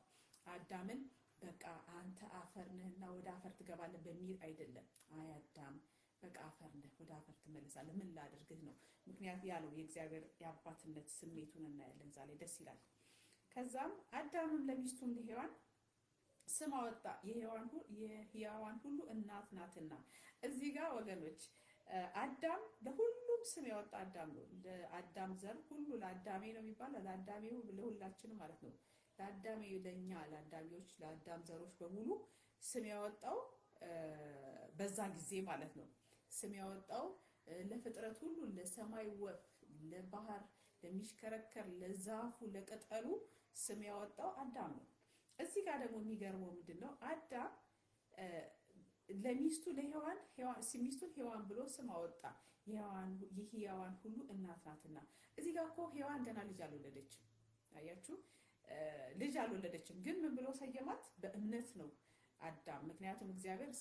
A: አዳምን በቃ አንተ አፈር ነህና ወደ አፈር ትገባለህ በሚል አይደለም። አይ አዳም በቃ አፈር ነህ፣ ወደ አፈር ትመለሳለህ፣ ምን ላድርግህ ነው ምክንያት ያለው የእግዚአብሔር የአባትነት ስሜቱን እናያለን ዛሬ። ደስ ይላል። ከዛም አዳምም ለሚስቱም ለሔዋን ስም አወጣ፣ የሕያዋን ሁሉ እናት ናትና። እዚህ ጋር ወገኖች አዳም ለሁሉም ስም ያወጣ አዳም ነው። ለአዳም ዘር ሁሉ ለአዳሜ ነው የሚባለው፣ ለአዳሜው ለሁላችንም ማለት ነው። ለአዳሜ ለኛ ለአዳሚዎች ለአዳም ዘሮች በሙሉ ስም ያወጣው በዛ ጊዜ ማለት ነው። ስም ያወጣው ለፍጥረት ሁሉ፣ ለሰማይ ወፍ፣ ለባህር ለሚሽከረከር፣ ለዛፉ፣ ለቅጠሉ ስም ያወጣው አዳም ነው። እዚህ ጋር ደግሞ የሚገርመው ምንድነው? አዳም ለሚስቱ ለሔዋን ሚስቱን ሔዋን ብሎ ስም አወጣ፣ የሕያዋን ሁሉ እናት ናትና። እዚህ ጋር እኮ ሔዋን ገና ልጅ አልወለደችም። አያችሁ፣ ልጅ አልወለደችም። ግን ምን ብሎ ሰየማት? በእምነት ነው አዳም። ምክንያቱም እግዚአብሔር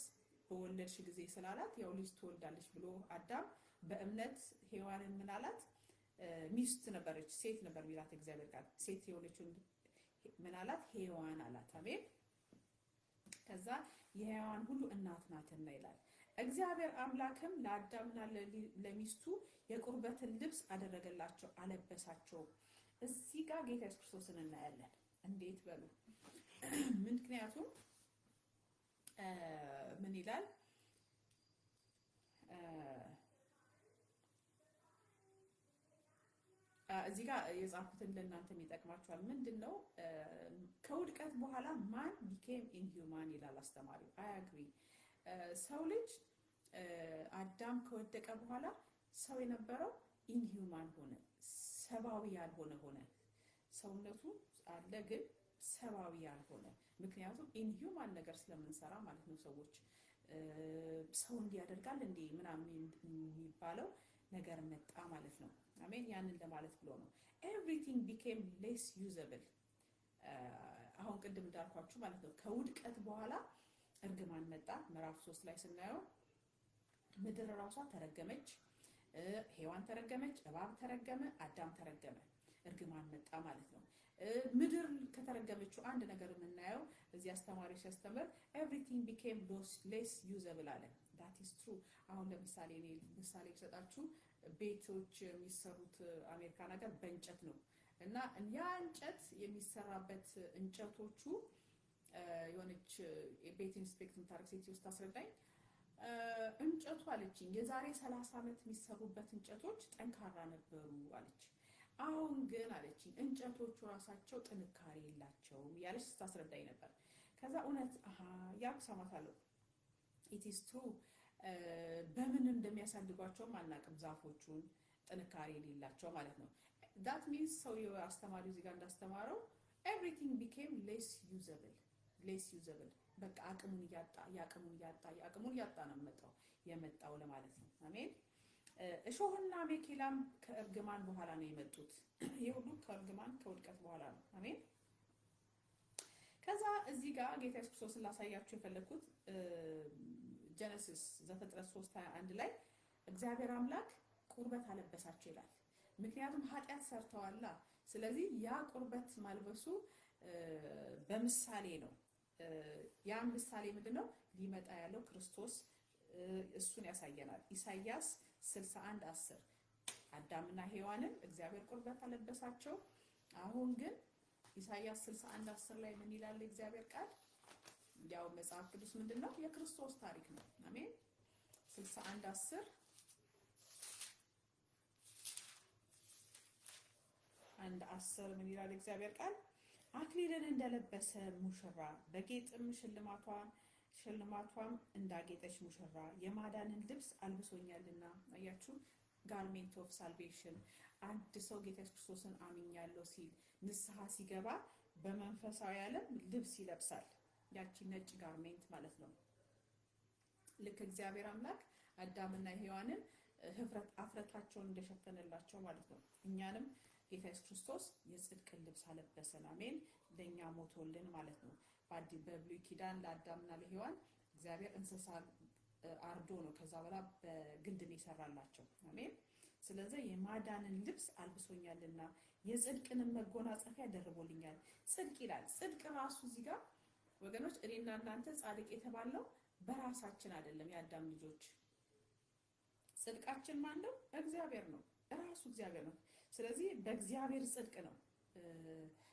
A: በወለድሽ ጊዜ ስላላት ያው ልጅ ትወልዳለች ብሎ አዳም በእምነት ሔዋንን ምን አላት? ሚስት ነበረች፣ ሴት ነበር የሚላት እግዚአብሔር ቃል። ሴት የሆነችውን ምን አላት? ሔዋን አላት። አሜን። ከዛ የሔዋን ሁሉ እናት ናትና ይላል። እግዚአብሔር አምላክም ለአዳምና ለሚስቱ የቁርበትን ልብስ አደረገላቸው፣ አለበሳቸው። እዚህ ጋር ጌታ ኢየሱስ ክርስቶስን እናያለን። እንዴት በሉ። ምክንያቱም ምን ይላል? እዚህ ጋር የጻፉትን ለእናንተም ይጠቅማችኋል። ምንድነው ከውድቀት በኋላ ማን ቢኬም ኢንሂውማን ይላል አስተማሪው። አይ አግሪ። ሰው ልጅ አዳም ከወደቀ በኋላ ሰው የነበረው ኢንሂውማን ሆነ፣ ሰባዊ ያልሆነ ሆነ። ሰውነቱ አለ ግን ሰባዊ ያልሆነ። ምክንያቱም ኢንሂውማን ነገር ስለምንሰራ ማለት ነው። ሰዎች ሰው እንዲያደርጋል እንዴ ምናምን የሚባለው ነገር መጣ ማለት ነው። አሜን። ያንን ለማለት ብሎ ነው ኤቭሪቲንግ ቢኬም ሌስ ዩዘብል። አሁን ቅድም እንዳልኳችሁ ማለት ነው ከውድቀት በኋላ እርግማን መጣ። ምዕራፍ 3 ላይ ስናየው ምድር ራሷ ተረገመች፣ ሔዋን ተረገመች፣ እባብ ተረገመ፣ አዳም ተረገመ። እርግማን መጣ ማለት ነው። ምድር ከተረገመችው አንድ ነገር የምናየው እዚህ አስተማሪ ሲያስተምር ኤቭሪቲንግ ቢኬም ሌስ ዩዘብል አለ። ዳት ኢዝ ትሩ። አሁን ለምሳሌ እኔ ምሳሌ ብሰጣችሁ ቤቶች የሚሰሩት አሜሪካ ነገር በእንጨት ነው እና ያ እንጨት የሚሰራበት እንጨቶቹ የሆነች ቤት ኢንስፔክት የምታደርግ ሴት ውስጥ አስረዳኝ። እንጨቱ አለችኝ የዛሬ 30 ዓመት የሚሰሩበት እንጨቶች ጠንካራ ነበሩ አለች። አሁን ግን አለችኝ እንጨቶቹ ራሳቸው ጥንካሬ የላቸውም ያለች ስታስረዳኝ ነበር። ከዛ እውነት ያው ሰማታለሁ። ኢት ኢዝ ትሩ። በምን እንደሚያሳድጓቸውም አናውቅም። ዛፎቹን ጥንካሬ የሌላቸው ማለት ነው። ዳት ሚንስ ሰው አስተማሪው እዚህ ጋር እንዳስተማረው ኤቭሪቲንግ ቢኬም ሌስ ዩዘብል። በቃ አቅሙን እያጣ ነው የመጣው ለማለት ነው። አሜን። እሾህና አሜኬላም ከእርግማን በኋላ ነው የመጡት። ይሄ ሁሉ ከእርግማን ከውድቀት በኋላ ነው። አሜን። ከዛ እዚህ ጋር ጌታ ኢየሱስ ክርስቶስን ላሳያችሁ የፈለኩት ጀነሲስ ዘፍጥረት 3:21 ላይ እግዚአብሔር አምላክ ቁርበት አለበሳቸው ይላል። ምክንያቱም ኃጢአት ሰርተዋላ። ስለዚህ ያ ቁርበት ማልበሱ በምሳሌ ነው። ያ ምሳሌ ምንድነው? ሊመጣ ያለው ክርስቶስ እሱን ያሳየናል። ኢሳይያስ 61:10 አዳምና ሔዋንን እግዚአብሔር ቁርበት አለበሳቸው። አሁን ግን ኢሳይያስ 61:10 ላይ ምን ይላል እግዚአብሔር ቃል? ያው መጽሐፍ ቅዱስ ምንድነው? የክርስቶስ ታሪክ ነው። አሜን። 61:10 1:10 ምን ይላል እግዚአብሔር ቃል? አክሊልን እንደለበሰ ሙሽራ በጌጥም ሽልማቷም እንዳጌጠች ሙሽራ የማዳንን ልብስ አልብሶኛልና። አያችሁ፣ ጋርሜንት ኦፍ ሳልቬሽን። አንድ ሰው ጌታ ኢየሱስ ክርስቶስን አምኛለሁ ሲል ንስሐ ሲገባ በመንፈሳዊ ዓለም ልብስ ይለብሳል። ያቺ ነጭ ጋርሜንት ማለት ነው። ልክ እግዚአብሔር አምላክ አዳምና ሔዋንን አፍረታቸውን እንደሸፈነላቸው ማለት ነው። እኛንም ጌታ ኢየሱስ ክርስቶስ የጽድቅን ልብስ አለበሰን። አሜን። ለኛ ሞቶልን ማለት ነው። በብሉይ ኪዳን ለአዳምና ለሔዋን እግዚአብሔር እንስሳ አርዶ ነው ከዛ በኋላ በግንድን ይሰራላቸው። አሜን። ስለዚህ የማዳንን ልብስ አልብሶኛልና የጽድቅንም መጎናጸፊያ ደርቦልኛል። ጽድቅ ይላል። ጽድቅ ራሱ እዚህ ጋር ወገኖች እኔና እናንተ ጻድቅ የተባለው በራሳችን አይደለም። የአዳም ልጆች ጽድቃችን ማን ነው? እግዚአብሔር ነው። ራሱ እግዚአብሔር ነው። ስለዚህ በእግዚአብሔር ጽድቅ ነው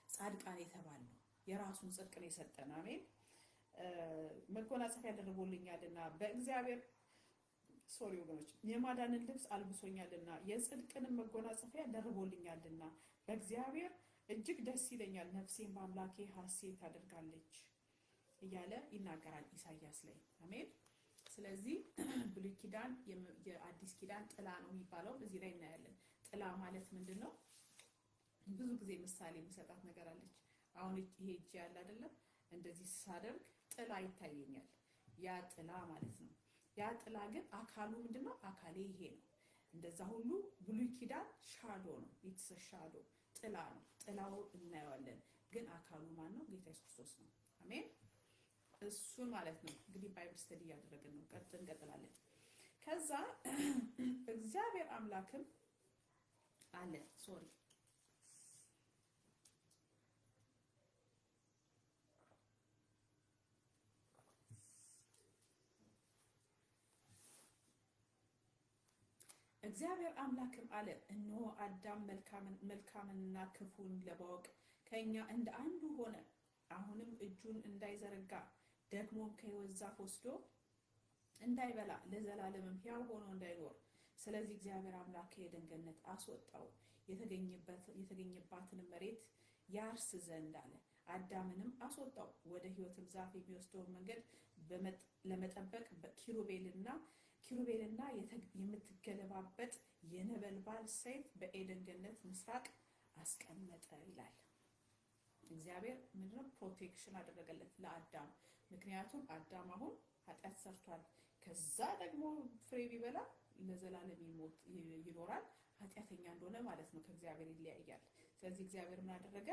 A: ጻድቃን የተባለው። የራሱን ጽድቅ ነው የሰጠን። አሜን። መጎናጸፊያ ደርቦልኛልና በእግዚአብሔር ወገኖች የማዳንን ልብስ አልብሶኛልና የጽድቅንም መጎናጸፊያ ደርቦልኛልና በእግዚአብሔር እጅግ ደስ ይለኛል፣ ነፍሴም በአምላኬ ሐሴት ታደርጋለች እያለ ይናገራል ኢሳይያስ ላይ። አሜን። ስለዚህ ብሉይ ኪዳን የአዲስ ኪዳን ጥላ ነው የሚባለው እዚህ ላይ እናያለን። ጥላ ማለት ምንድነው? ብዙ ጊዜ ምሳሌ የሚሰጣት ነገር አለች። አሁን ይሄ እጅ ያለ አይደለም፣ እንደዚህ ሳደርግ ጥላ ይታየኛል። ያ ጥላ ማለት ነው። ያ ጥላ ግን አካሉ ምንድነው? አካሌ ይሄ ነው። እንደዛ ሁሉ ብሉይ ኪዳን ሻዶ ነው። ኢትስ ሻዶ ጥላ ነው። ጥላው እናየዋለን፣ ግን አካሉ ማን ነው? ጌታ ኢየሱስ ክርስቶስ ነው። አሜን። እሱ ማለት ነው። እንግዲህ ባይብል ስተዲ እያደረግን ነው። እንቀጥላለን። ከዛ እግዚአብሔር አምላክም አለ እግዚአብሔር አምላክም አለ፣ እነሆ አዳም መልካምንና ክፉን ለማወቅ ከኛ እንደ አንዱ ሆነ። አሁንም እጁን እንዳይዘረጋ ደግሞም ከሕይወት ዛፍ ወስዶ እንዳይበላ ለዘላለምም ሕያው ሆኖ እንዳይኖር። ስለዚህ እግዚአብሔር አምላክ ከዔድን ገነት አስወጣው፣ የተገኘባትን መሬት ያርስ ዘንድ አለ። አዳምንም አስወጣው፣ ወደ ሕይወትም ዛፍ የሚወስደውን መንገድ ለመጠበቅ ኪሩቤልና የምትገለባበጥ የነበልባል ሰይፍ በዔድን ገነት ምስራቅ አስቀመጠ ይላል። እግዚአብሔር ምንድነው? ፕሮቴክሽን አደረገለት ለአዳም። ምክንያቱም አዳም አሁን ኃጢአት ሰርቷል። ከዛ ደግሞ ፍሬ ቢበላ ለዘላለም ይኖራል። ኃጢአተኛ እንደሆነ ማለት ነው። ከእግዚአብሔር ይለያያል። ስለዚህ እግዚአብሔር ምን አደረገ?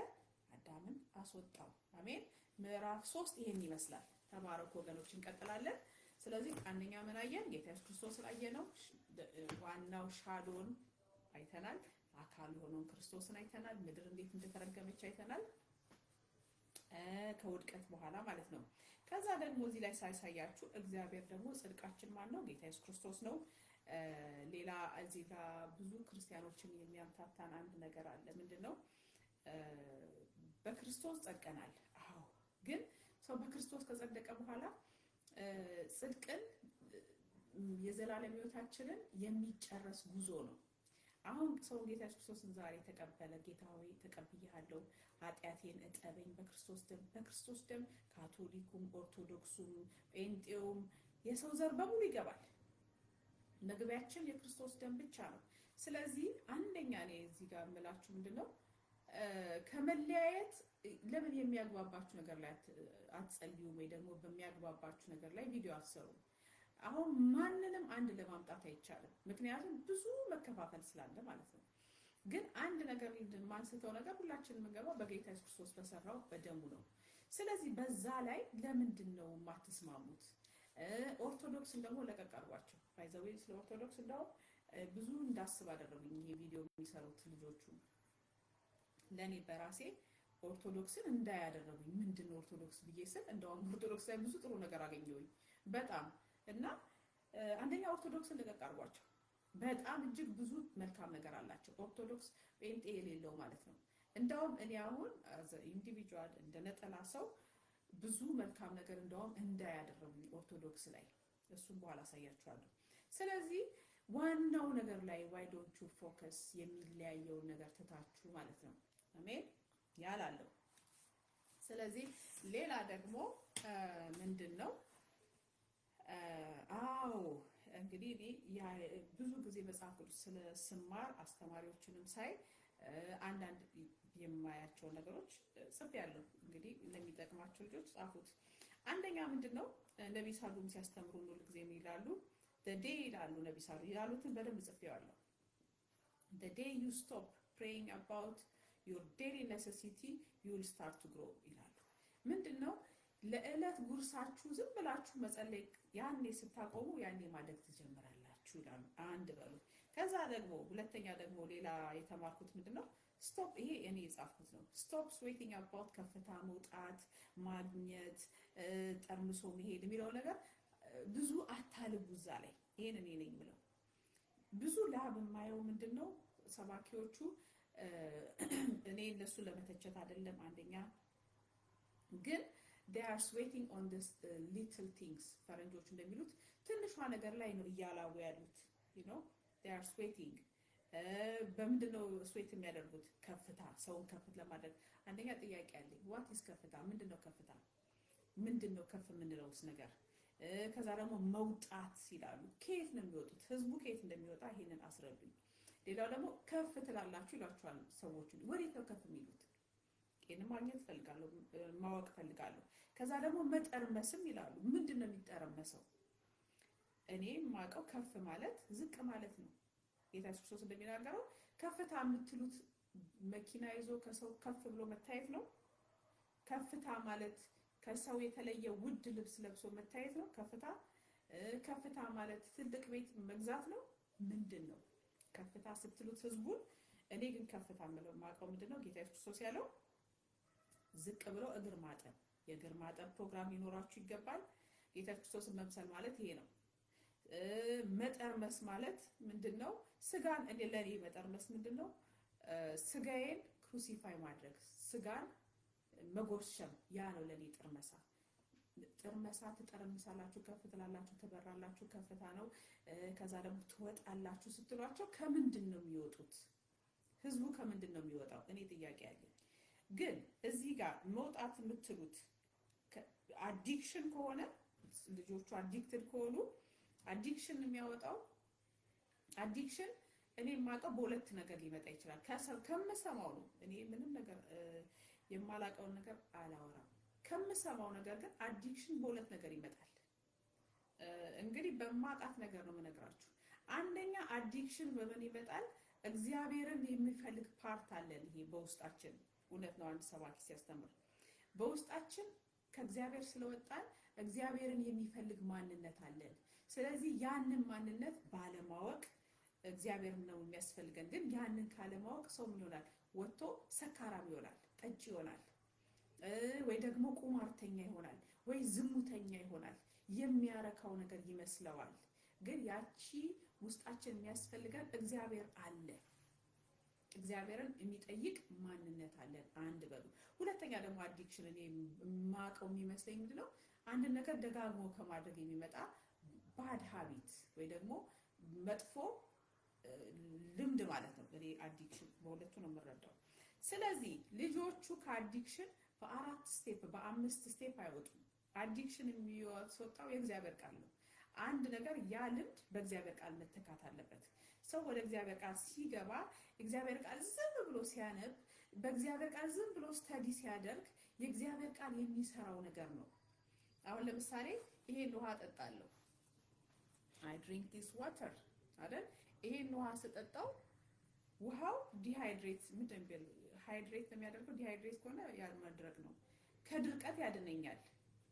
A: አዳምን አስወጣው። አሜን። ምዕራፍ 3 ይሄን ይመስላል። ተባረኩ ወገኖች። እንቀጥላለን። ስለዚህ አንደኛ ምን አየን? ጌታ ኢየሱስ ክርስቶስን አየነው። ዋናው ሻዶን አይተናል። አካል የሆነውን ክርስቶስን አይተናል። ምድር እንዴት እንደተረገመች አይተናል፣ ከውድቀት በኋላ ማለት ነው። ከዛ ደግሞ እዚህ ላይ ሳይሳያችሁ እግዚአብሔር ደግሞ ጽድቃችን ማን ነው? ጌታ ኢየሱስ ክርስቶስ ነው። ሌላ እዚህ ጋር ብዙ ክርስቲያኖችን የሚያምታታን አንድ ነገር አለ። ምንድነው? በክርስቶስ ጸድቀናል። አዎ፣ ግን ሰው በክርስቶስ ከጸደቀ በኋላ ጽድቅን የዘላለም ሕይወታችንን የሚጨረስ ጉዞ ነው። አሁን ሰው ጌታ ኢየሱስ ክርስቶስን ዛሬ ተቀበለ። ጌታ ሆይ ተቀብያለሁ፣ ኃጢአቴን እጠበኝ በክርስቶስ ደም ካቶሊኩም፣ ኦርቶዶክሱም፣ ጴንጤውም የሰው ዘር በሙሉ ይገባል። መግቢያችን የክርስቶስ ደም ብቻ ነው። ስለዚህ አንደኛ እኔ እዚህ ጋር የምላችሁ ምንድነው? ከመለያየት ለምን የሚያግባባችሁ ነገር ላይ አትጸልዩም? ወይ ደግሞ በሚያግባባችሁ ነገር ላይ ቪዲዮ አትሰሩም? አሁን ማንንም አንድ ለማምጣት አይቻልም፣ ምክንያቱም ብዙ መከፋፈል ስላለ ማለት ነው። ግን አንድ ነገር ማንስተው ነገር ሁላችንም የምንገባው በጌታ ኢየሱስ ክርስቶስ በሰራው በደሙ ነው። ስለዚህ በዛ ላይ ለምንድን ነው የማትስማሙት? ኦርቶዶክስን ደግሞ ለቀቅ አድርጓቸው። ባይዘዌ ስለ ኦርቶዶክስ እንደው ብዙ እንዳስብ አደረጉኝ ይሄ ቪዲዮ የሚሰሩት ልጆቹ። ለኔ በራሴ ኦርቶዶክስን እንዳያደረጉኝ ምንድነው ኦርቶዶክስ ብዬ ስል እንደውም ኦርቶዶክስ ላይ ብዙ ጥሩ ነገር አገኘሁኝ በጣም። እና አንደኛ ኦርቶዶክስን ለቀቅ አድርጓቸው። በጣም እጅግ ብዙ መልካም ነገር አላቸው። ኦርቶዶክስ ጴንጤ የሌለው ማለት ነው። እንደውም እኔ አሁን ኢንዲቪጁዋል እንደ ነጠላ ሰው ብዙ መልካም ነገር እንደውም እንዳያደረጉኝ ኦርቶዶክስ ላይ፣ እሱን በኋላ አሳያችኋለሁ። ስለዚህ ዋናው ነገር ላይ why don't you focus የሚለያየውን ነገር ትታችሁ ማለት ነው። አሜን ያላለው። ስለዚህ ሌላ ደግሞ ምንድነው እንግዲህ እኔ ብዙ ጊዜ መጽሐፍ ቅዱስ ስማር አስተማሪዎችንም ሳይ አንዳንድ የማያቸው ነገሮች ጽፌያለሁ። እንግዲህ ለሚጠቅማቸው ልጆች ጻፉት። አንደኛ ምንድነው ነብይ ሳሉም ሲያስተምሩ ሁሉ ጊዜ ይላሉ the day ይላሉ ነብይ ሳሉ ያሉትን በደንብ ጽፌዋለሁ። the day you stop praying about your daily necessity you will start to grow ይላሉ። ምንድነው ለዕለት ጉርሳችሁ ዝም ብላችሁ መጸለይ ያኔ ስታቆሙ ያኔ ማደግ ትጀምራላችሁ ይላሉ። አንድ በሉ። ከዛ ደግሞ ሁለተኛ ደግሞ ሌላ የተማርኩት ምንድነው ስቶፕ፣ ይሄ እኔ የጻፍኩት ነው። ስቶፕ ስዌቲንግ አባውት ከፍታ መውጣት ማግኘት ጠርምሶ መሄድ የሚለው ነገር ብዙ አታልቡ እዛ ላይ። ይሄን እኔ ነኝ የምለው። ብዙ ላብ የማየው ምንድነው ሰባኪዎቹ እኔ እነሱ ለመተቸት አይደለም አንደኛ ግን they are sweating on this little things ፈረንጆች እንደሚሉት ትንሿ ነገር ላይ ነው እያላው ያሉት you know they are sweating በምንድነው ስዌት የሚያደርጉት ከፍታ ሰውን ከፍት ለማድረግ አንደኛ ጥያቄ አለኝ what is ከፍታ ምንድነው ከፍታ ምንድነው ከፍ የምንለውስ ነገር ከዛ ደግሞ መውጣት ይላሉ ከየት ነው የሚወጡት ህዝቡ ከየት እንደሚወጣ ይሄንን አስረዱኝ ሌላው ደግሞ ከፍ ትላላችሁ ይላችኋል ሰዎች ወዴት ነው ከፍ የሚሉት ይሄን ማግኘት ፈልጋለሁ ማወቅ ፈልጋለሁ ከዛ ደግሞ መጠርመስም ይላሉ ምንድነው የሚጠረመሰው እኔ ማቀው ከፍ ማለት ዝቅ ማለት ነው ጌታ ኢየሱስ እንደሚናገረው ከፍታ የምትሉት መኪና ይዞ ከሰው ከፍ ብሎ መታየት ነው ከፍታ ማለት ከሰው የተለየ ውድ ልብስ ለብሶ መታየት ነው ከፍታ ማለት ትልቅ ቤት መግዛት ነው ምንድነው ከፍታ ስትሉት ህዝቡን እኔ ግን ከፍታ ማለት ማቀው ምንድነው ጌታ ኢየሱስ ያለው ዝቅ ብሎ እግር ማጠብ የእግር ማጠብ ፕሮግራም ይኖራችሁ ይገባል ጌታ ኢየሱስን መምሰል ማለት ይሄ ነው መጠርመስ ማለት ምንድነው ስጋን ለኔ መጠርመስ ምንድነው ስጋዬን ክሩሲፋይ ማድረግ ስጋን መጎሸም ያ ነው ለኔ ጥርመሳ ትጠርምሳላችሁ ከፍ ትላላችሁ ተበራላችሁ ከፍታ ነው ከዛ ደግሞ ትወጣላችሁ ስትሏቸው ከምንድነው የሚወጡት ህዝቡ ከምንድነው የሚወጣው እኔ ጥያቄ አለኝ ግን እዚህ ጋር መውጣት የምትሉት አዲክሽን ከሆነ ልጆቹ አዲክትድ ከሆኑ አዲክሽን የሚያወጣው አዲክሽን እኔ ማቀው በሁለት ነገር ሊመጣ ይችላል ከመሰማው ነው እኔ ምንም ነገር የማላቀውን ነገር አላወራም ከመሰማው ነገር ግን አዲክሽን በሁለት ነገር ይመጣል እንግዲህ በማቃት ነገር ነው መነግራችሁ አንደኛ አዲክሽን በምን ይመጣል እግዚአብሔርን የሚፈልግ ፓርት አለን ይሄ በውስጣችን እውነት ነው አንድ ሰባኪ ሲያስተምር በውስጣችን ከእግዚአብሔር ስለወጣን እግዚአብሔርን የሚፈልግ ማንነት አለን ስለዚህ ያንን ማንነት ባለማወቅ እግዚአብሔር ነው የሚያስፈልገን ግን ያንን ካለማወቅ ሰው ምን ይሆናል ወጥቶ ሰካራም ይሆናል ጠጭ ይሆናል ወይ ደግሞ ቁማርተኛ ይሆናል ወይ ዝሙተኛ ይሆናል የሚያረካው ነገር ይመስለዋል ግን ያቺ ውስጣችን የሚያስፈልገን እግዚአብሔር አለ እግዚአብሔርን የሚጠይቅ ማንነት አለን አንድ በሉ ሁለተኛ ደግሞ አዲክሽን እኔ ማቀው የሚመስለኝ ምንድነው አንድ ነገር ደጋግሞ ከማድረግ የሚመጣ ባድ ሃቢት ወይ ደግሞ መጥፎ ልምድ ማለት ነው እኔ አዲክሽን በሁለቱ ነው የምረዳው ስለዚህ ልጆቹ ከአዲክሽን በአራት ስቴፕ በአምስት ስቴፕ አይወጡም አዲክሽን የሚወጣው የእግዚአብሔር ቃል ነው አንድ ነገር ያ ልምድ በእግዚአብሔር ቃል መተካት አለበት ሰው ወደ እግዚአብሔር ቃል ሲገባ እግዚአብሔር ቃል ዝም ብሎ ሲያነብ በእግዚአብሔር ቃል ዝም ብሎ ስተዲ ሲያደርግ የእግዚአብሔር ቃል የሚሰራው ነገር ነው አሁን ለምሳሌ ይሄን ውሃ ጠጣለሁ I drink this water አይደል ይሄን ውሃ ስጠጣው ውሃው ዲሃይድሬት ምንድነው ሃይድሬት የሚያደርገው ዲሃይድሬት ከሆነ ያን መድረቅ ነው ከድርቀት ያድነኛል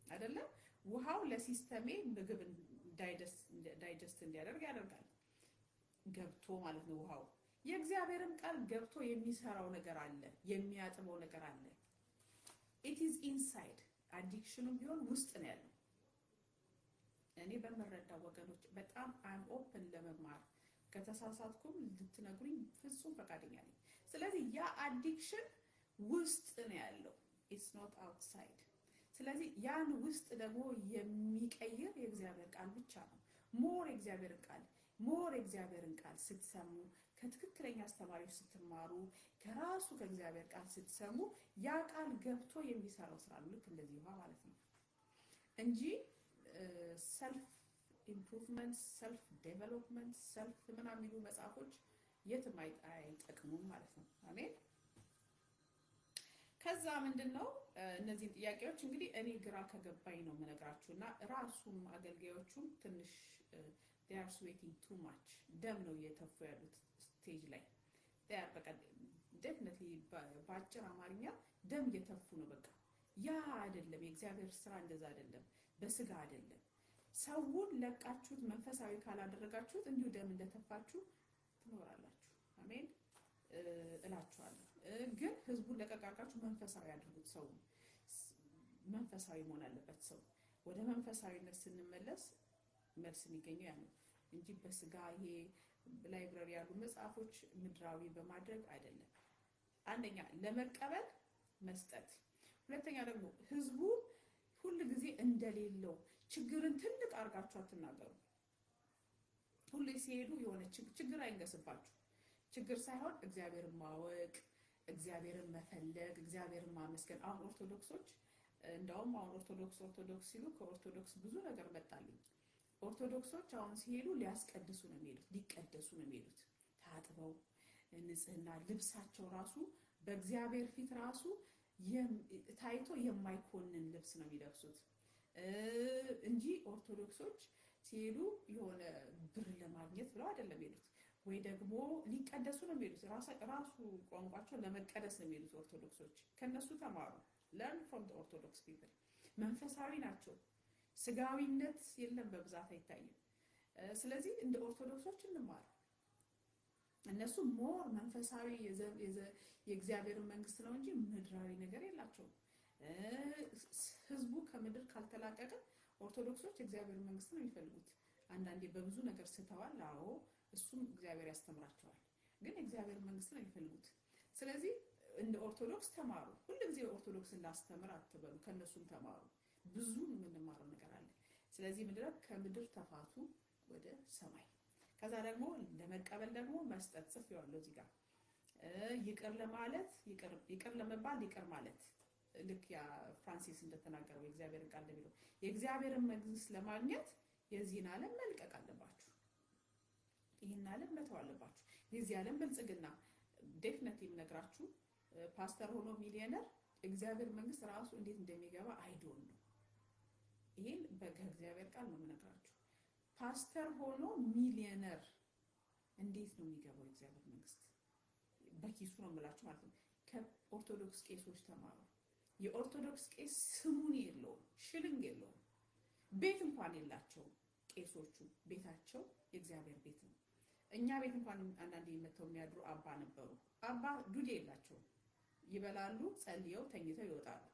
A: አይደለ ውሃው ለሲስተሜ ምግብ ዳይጀስት እንዲያደርግ ያደርጋል ገብቶ ማለት ነው ውሃው የእግዚአብሔርን ቃል ገብቶ የሚሰራው ነገር አለ የሚያጥበው ነገር አለ it is inside አዲክሽኑም ቢሆን ውስጥ ነው ያለው እኔ በመረዳው ወገኖች በጣም I'm open ለመማር ከተሳሳትኩም ልትነግሩኝ ፍጹም ፈቃደኛ ነኝ ስለዚህ ያ አዲክሽን ውስጥ ነው ያለው it's not outside ስለዚህ ያን ውስጥ ደግሞ የሚቀይር የእግዚአብሔር ቃል ብቻ ነው ሞር የእግዚአብሔርን ቃል ስትሰሙ፣ ከትክክለኛ አስተማሪዎች ስትማሩ፣ ከራሱ ከእግዚአብሔር ቃል ስትሰሙ ያ ቃል ገብቶ የሚሰራው ስራ ነው። ልክ እንደዚህ ውሃ ማለት ነው እንጂ ሰልፍ ኢምፕሩቭመንት፣ ሰልፍ ዴቨሎፕመንት፣ ሰልፍ ምናምን የሚሉ መጽሐፎች የትም አይጠቅሙም ማለት ነው። አሜን። ከዛ ምንድነው እነዚህን ጥያቄዎች እንግዲህ እኔ ግራ ከገባኝ ነው የምነግራችሁና ራሱም አገልጋዮቹም ትንሽ they are sweating too much ደም ነው እየተፉ ያሉት ስቴጅ ላይ በቃ definitely በአጭር አማርኛ ደም እየተፉ ነው። በቃ ያ አይደለም የእግዚአብሔር ስራ፣ እንደዛ አይደለም፣ በስጋ አይደለም። ሰውን ለቃችሁት መንፈሳዊ ካላደረጋችሁት እንዲሁ ደም እንደተፋችሁ ትኖራላችሁ። አሜን እላችኋለሁ። ግን ህዝቡን ለቀቃቃችሁ መንፈሳዊ አድርጉት። ሰው መንፈሳዊ መሆን አለበት። ሰው ወደ መንፈሳዊነት ስንመለስ መልስ የሚገኘው ያ ነው እንጂ በስጋ ይሄ ላይብረሪ ያሉ መጽሐፎች ምድራዊ በማድረግ አይደለም። አንደኛ ለመቀበል መስጠት፣ ሁለተኛ ደግሞ ህዝቡ ሁሉ ጊዜ እንደሌለው ችግርን ትልቅ አርጋችሁ አትናገሩ። ሁሉ ሲሄዱ የሆነ ችግር አይንገስባችሁ። ችግር ሳይሆን እግዚአብሔርን ማወቅ፣ እግዚአብሔርን መፈለግ፣ እግዚአብሔርን ማመስገን። አሁን ኦርቶዶክሶች እንደውም አሁን ኦርቶዶክስ ሲሉ ከኦርቶዶክስ ብዙ ነገር መጣልኝ። ኦርቶዶክሶች አሁን ሲሄዱ ሊያስቀድሱ ነው የሚሄዱት፣ ሊቀደሱ ነው የሚሄዱት። ታጥበው ንጽህና ልብሳቸው ራሱ በእግዚአብሔር ፊት ራሱ ታይቶ የማይኮንን ልብስ ነው የሚለብሱት እንጂ ኦርቶዶክሶች ሲሄዱ የሆነ ብር ለማግኘት ብለው አይደለም የሚሄዱት፣ ወይ ደግሞ ሊቀደሱ ነው የሚሄዱት። ራሱ ቋንቋቸው ለመቀደስ ነው የሚሄዱት። ኦርቶዶክሶች ከነሱ ተማሩ። learn from the orthodox people። መንፈሳዊ ናቸው። ስጋዊነት የለም፣ በብዛት አይታይም። ስለዚህ እንደ ኦርቶዶክሶች እንማር። እነሱ ሞር መንፈሳዊ የእግዚአብሔር መንግስት ነው እንጂ ምድራዊ ነገር የላቸውም። ህዝቡ ከምድር ካልተላቀቀ ኦርቶዶክሶች የእግዚአብሔር መንግስት ነው የሚፈልጉት። አንዳንዴ በብዙ ነገር ስተዋል። አዎ እሱም እግዚአብሔር ያስተምራቸዋል፣ ግን የእግዚአብሔር መንግስት ነው የሚፈልጉት። ስለዚህ እንደ ኦርቶዶክስ ተማሩ። ሁሉጊዜ ኦርቶዶክስ እንዳስተምር አትበሉ፣ ከነሱም ተማሩ። ብዙ የምንማረው ነገር አለ። ስለዚህ ከምድር ተፋቱ ወደ ሰማይ። ከዛ ደግሞ ለመቀበል ደግሞ መስጠት ጽፌዋለሁ እዚህ ጋር። ይቅር ለማለት ይቅር ለመባል ይቅር ማለት ልክ ያ ፍራንሲስ እንደተናገረው የእግዚአብሔር ቃል እንደሚለው የእግዚአብሔርን መንግስት ለማግኘት የዚህን ዓለም መልቀቅ አለባችሁ። ይህን ዓለም መተው አለባችሁ። የዚህ ዓለም ብልጽግና ዴፊኒቲቭ ነግራችሁ ፓስተር ሆኖ ሚሊዮነር እግዚአብሔር መንግስት ራሱ እንዴት እንደሚገባ አይዶን ነው። ይሄን በእግዚአብሔር ቃል ነው የምነግራችሁ። ፓስተር ሆኖ ሚሊዮነር እንዴት ነው የሚገባው እግዚአብሔር መንግስት? በኪሱ ነው የምላችሁ ማለት ነው። ከኦርቶዶክስ ቄሶች ተማሩ። የኦርቶዶክስ ቄስ ስሙን የለውም፣ ሽልንግ የለውም፣ ቤት እንኳን የላቸውም። ቄሶቹ ቤታቸው የእግዚአብሔር ቤት ነው። እኛ ቤት እንኳን አንዳንዴ መተው የሚያድሩ አባ ነበሩ። አባ ዱዴ የላቸውም። ይበላሉ፣ ጸልየው ተኝተው ይወጣሉ።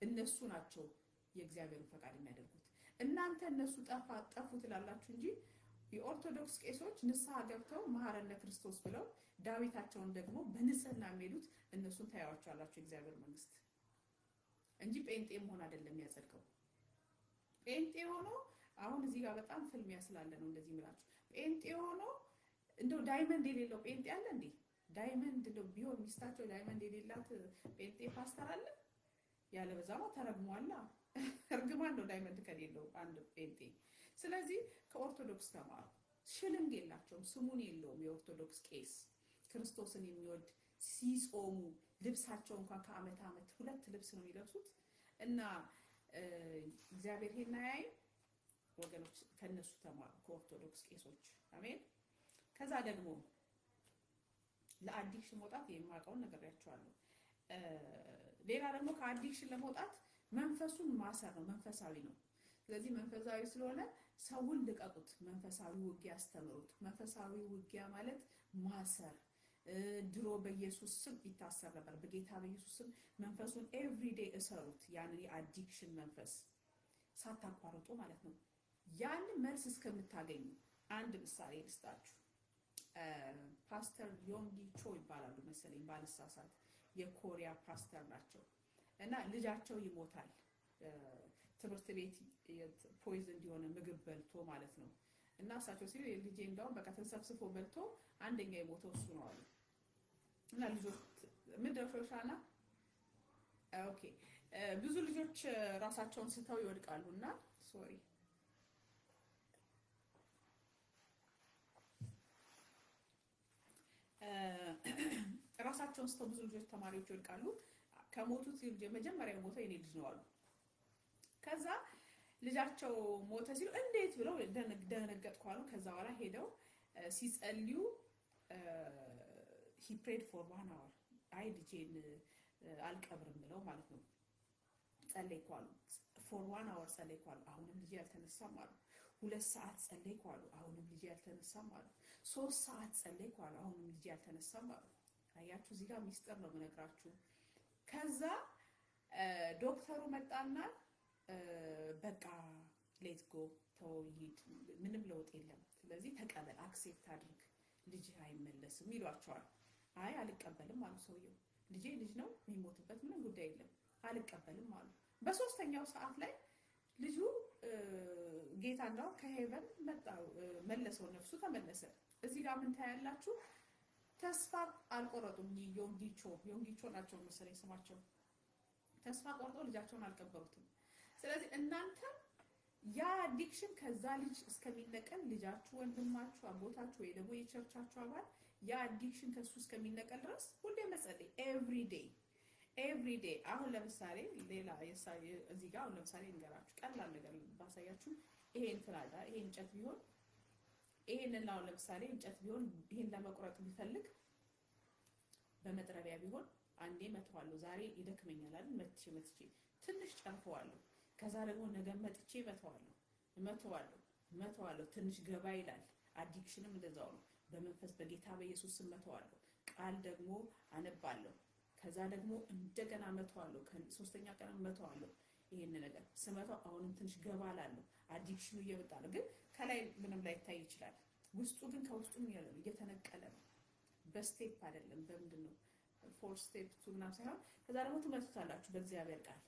A: እነሱ ናቸው የእግዚአብሔርን ፈቃድ የሚያደርጉት። እናንተ እነሱ ጠፉ ትላላችሁ እንጂ የኦርቶዶክስ ቄሶች ንስሐ ገብተው መሐረነ ክርስቶስ ብለው ዳዊታቸውን ደግሞ በንጽህና የሚሄዱት እነሱን ታያዋቸዋላችሁ የእግዚአብሔር መንግስት እንጂ ጴንጤ መሆን አይደለም የሚያጸድቀው። ጴንጤ ሆኖ አሁን እዚህ ጋር በጣም ፍልሚያ ስላለ ነው እንደዚህ የምላችሁ። ጴንጤ ሆኖ እንደው ዳይመንድ የሌለው ጴንጤ አለ እንዴ? ዳይመንድ እንደው ቢሆን ሚስታቸው ዳይመንድ የሌላት ጴንጤ ፓስተር አለ? ያለ በዛማ ተረግሟላ። እርግማን ነው ዳይመንድ ከሌለው አንድ ጴንጤ። ስለዚህ ከኦርቶዶክስ ተማሩ። ሽልንግ የላቸውም፣ ስሙን የለውም። የኦርቶዶክስ ቄስ ክርስቶስን የሚወድ ሲጾሙ ልብሳቸው እንኳን ከዓመት ዓመት 2 ልብስ ነው የሚለብሱት እና እግዚአብሔር ይሄን ያይ ወገኖች፣ ከነሱ ተማሩ፣ ከኦርቶዶክስ ቄሶች። አሜን። ከዛ ደግሞ ለአዲክሽን መውጣት የማውቀውን ነግሬያችኋለሁ። ሌላ ደግሞ ከአዲክሽን ለመውጣት መንፈሱን ማሰር ነው። መንፈሳዊ ነው። ስለዚህ መንፈሳዊ ስለሆነ ሰውን ልቀቁት፣ መንፈሳዊ ውጊያ አስተምሩት። መንፈሳዊ ውጊያ ማለት ማሰር። ድሮ በኢየሱስ ስም ይታሰር ነበር። በጌታ በኢየሱስ ስም መንፈሱን ኤቭሪዴይ እሰሩት። ያንን የአዲክሽን መንፈስ ሳታቋርጡ ማለት ነው። ያን መልስ እስከምታገኙ አንድ ምሳሌ ልስጣችሁ። ፓስተር ዮንጊ ቾ ይባላሉ መሰለኝ ባልሳሳት፣ የኮሪያ ፓስተር ናቸው እና ልጃቸው ይሞታል። ትምህርት ቤት ፖይዝን እንዲሆነ ምግብ በልቶ ማለት ነው። እና እሳቸው ሲሉ ልጄ እንደውም በቃ ተንሰፍስፎ በልቶ አንደኛ የሞተው እሱ ነው አሉ። እና ልጆች ምንድነው ሾሻና ኦኬ ብዙ ልጆች ራሳቸውን ስተው ይወድቃሉና ሶሪ ራሳቸውን ስተው ብዙ ልጆች ተማሪዎች ይወድቃሉ። ከሞቱት የመጀመሪያው ሞተ የኔ ልጅ ነው አሉ። ከዛ ልጃቸው ሞተ ሲሉ እንዴት ብለው ደነገጥኩ አሉ። ከዛ በኋላ ሄደው ሲጸልዩ he prayed for 1 hour አይ ልጄን አልቀብርም ብለው ማለት ነው ጸለይኩ አሉ። for 1 hour ጸለይኩ አሉ። አሁንም ልጄ አልተነሳም አሉ። 2 ሰዓት ጸለይኩ አሉ። አሁንም ልጄ አልተነሳም አሉ። 3 ሰዓት ጸለይኩ አሉ። አሁንም ልጄ አልተነሳም አሉ። አያችሁ እዚህ ጋር ሚስጥር ነው የምነግራችሁ። ከዛ ዶክተሩ መጣና በቃ ሌት ጎ ተውሂድ ምንም ለውጥ የለም፣ ስለዚህ ተቀበል አክሴፕት አድርግ ልጅ አይመለስም ይሏቸዋል። አይ አልቀበልም አሉ ሰውየው። ልጄ ልጅ ነው የሚሞትበት ምንም ጉዳይ የለም አልቀበልም አሉ። በሶስተኛው ሰዓት ላይ ልጁ ጌታ እንዳው ከሄቨን መጣ መለሰው፣ ነፍሱ ተመለሰ። እዚህ ጋር ምን ታያላችሁ? ተስፋ አልቆረጡም። ዮንጊቾ ናቸው መሰለኝ ስማቸው። ተስፋ ቆርጦ ልጃቸውን አልቀበሩትም። ስለዚህ እናንተ ያ አዲክሽን ከዛ ልጅ እስከሚነቀል ልጃችሁ፣ ወንድማችሁ፣ አጎታችሁ ወይ ደግሞ የቸርቻችሁ አባል ያ አዲክሽን ከሱ እስከሚነቀል ድረስ ሁሌ መጸለይ ኤቭሪ ዴይ። አሁን ለምሳሌ ሌላ እዚህ ጋር አሁን ለምሳሌ እንገራችሁ ቀላል ነገር ባሳያችሁ። ይሄ እንትላዳ ይሄ እንጨት ቢሆን ይሄንን አሁን ለምሳሌ እንጨት ቢሆን ይሄን ለመቁረጥ ቢፈልግ በመጥረቢያ ቢሆን አንዴ መተዋለሁ። ዛሬ ይደክመኛል አይደል? መጥቼ ትንሽ ጨርፈዋለሁ። ከዛ ደግሞ ነገ መጥቼ መተዋለሁ። ትንሽ ገባ ይላል። አዲክሽንም እንደዛው ነው። በመንፈስ በጌታ በኢየሱስ ስም መተዋለሁ። ቃል ደግሞ አነባለሁ። ከዛ ደግሞ እንደገና መተዋለሁ። ከሶስተኛ ቀን መተዋለሁ። ይሄን ነገር ስመታው አሁንም ትንሽ ገባ ላለሁ። አዲክሽኑ እየመጣ ነው፣ ግን ከላይ ምንም ላይታይ ይችላል። ውስጡ ግን ከውስጡ እየተነቀለ ነው። በስቴፕ አይደለም። በምንድን ነው ፎር ስቴፕ ቱ ምናምን ሳይሆን ከዛ ደግሞ ትመቱታላችሁ። በእግዚአብሔር ቃል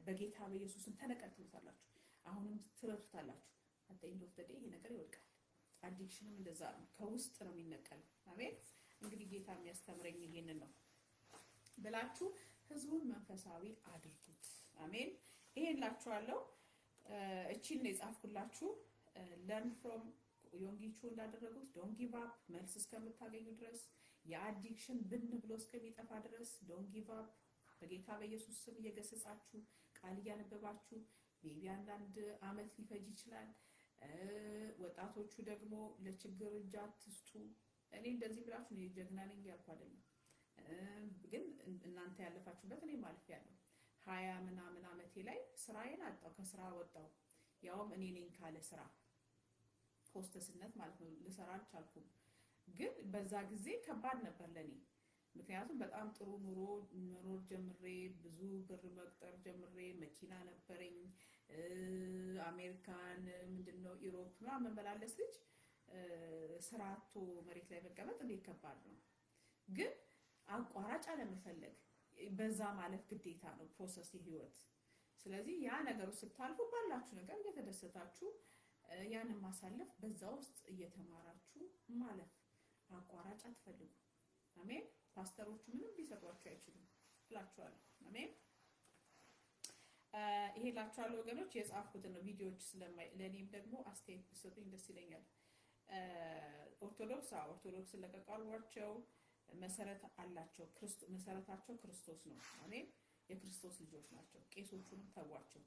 A: በጌታ በኢየሱስም ተነቀሉታላችሁ። አሁንም ትመቱታላችሁ። አጠኝ ዶክተር ይሄ ነገር ይወድቃል። አዲክሽንም እንደዛ ነው፣ ከውስጥ ነው የሚነቀለው። አሜን። እንግዲህ ጌታ የሚያስተምረኝ ይሄንን ነው ብላችሁ ህዝቡን መንፈሳዊ አድርጉት። አሜን። ይሄን ላችኋለሁ። እቺን ነው የጻፍኩላችሁ። learn from ዮንጊቹ እንዳደረጉት don't give up መልስ እስከምታገኙ ድረስ የአዲክሽን ብን ብሎ እስከሚጠፋ ድረስ don't give up በጌታ በኢየሱስ ስም እየገሰጻችሁ ቃል እያነበባችሁ ሜቢ አንዳንድ አመት ሊፈጅ ይችላል። ወጣቶቹ ደግሞ ለችግር እጅ አትስጡ። እኔ እንደዚህ ብላችሁ ነው ጀግና ነኝ ያልኩ አይደለም፣ ግን እናንተ ያለፋችሁበት እኔ ማለፍ ያለው 20 ምናምን አመቴ ላይ ስራዬን አጣው፣ ከስራ ወጣው። ያውም እኔ ነኝ ካለ ስራ ሆስተስነት ማለት ነው። ልሰራ አልቻልኩም። ግን በዛ ጊዜ ከባድ ነበር ለኔ። ምክንያቱም በጣም ጥሩ ኑሮ መኖር ጀምሬ ብዙ ብር መቅጠር ጀምሬ መኪና ነበረኝ። አሜሪካን ምንድነው ኢሮፕ ምናምን መመላለስ ልጅ ስራ አጥቶ መሬት ላይ መቀመጥ እንዴት ከባድ ነው። ግን አቋራጭ አለመፈለግ በዛ ማለት ግዴታ ነው ፕሮሰስ ህይወት። ስለዚህ ያ ነገር ስታልፉ ባላችሁ ነገር እየተደሰታችሁ ያንን ማሳለፍ፣ በዛ ውስጥ እየተማራችሁ ማለፍ። አቋራጭ አትፈልጉ። አሜን። ፓስተሮቹ ምንም ሊሰጧችሁ አይችሉም እላችኋለሁ። አሜን። ይሄ ላችኋለሁ ወገኖች። የጻፍኩትን ነው ቪዲዮዎች ለኔም ደግሞ አስተያየት ብትሰጡኝ ደስ ይለኛል። ኦርቶዶክስ ለቀቃሏቸው መሰረት አላቸው። መሰረታቸው ክርስቶስ ነው። አሜን። የክርስቶስ ልጆች ናቸው። ቄሶቹንም ተዋቸው።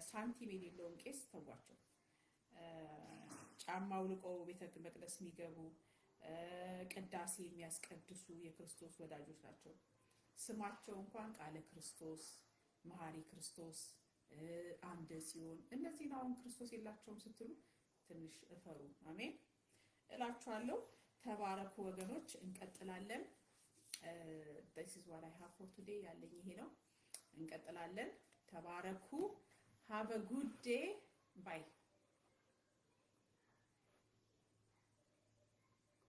A: ሳንቲም የሌለውን ቄስ ተዋቸው። ጫማው ልቆ ቤተ መቅደስ የሚገቡ ቅዳሴ የሚያስቀድሱ የክርስቶስ ወዳጆች ናቸው። ስማቸው እንኳን ቃለ ክርስቶስ፣ መሐሪ ክርስቶስ፣ አምደ ጽዮን፣ እነዚህ አሁን ክርስቶስ የላቸውም ስትሉ ትንሽ እፈሩ። አሜን እላችኋለሁ። ተባረኩ ወገኖች። እንቀጥላለን። this is what I have for today ያለኝ ይሄ ነው። እንቀጥላለን። ተባረኩ። have a good day. bye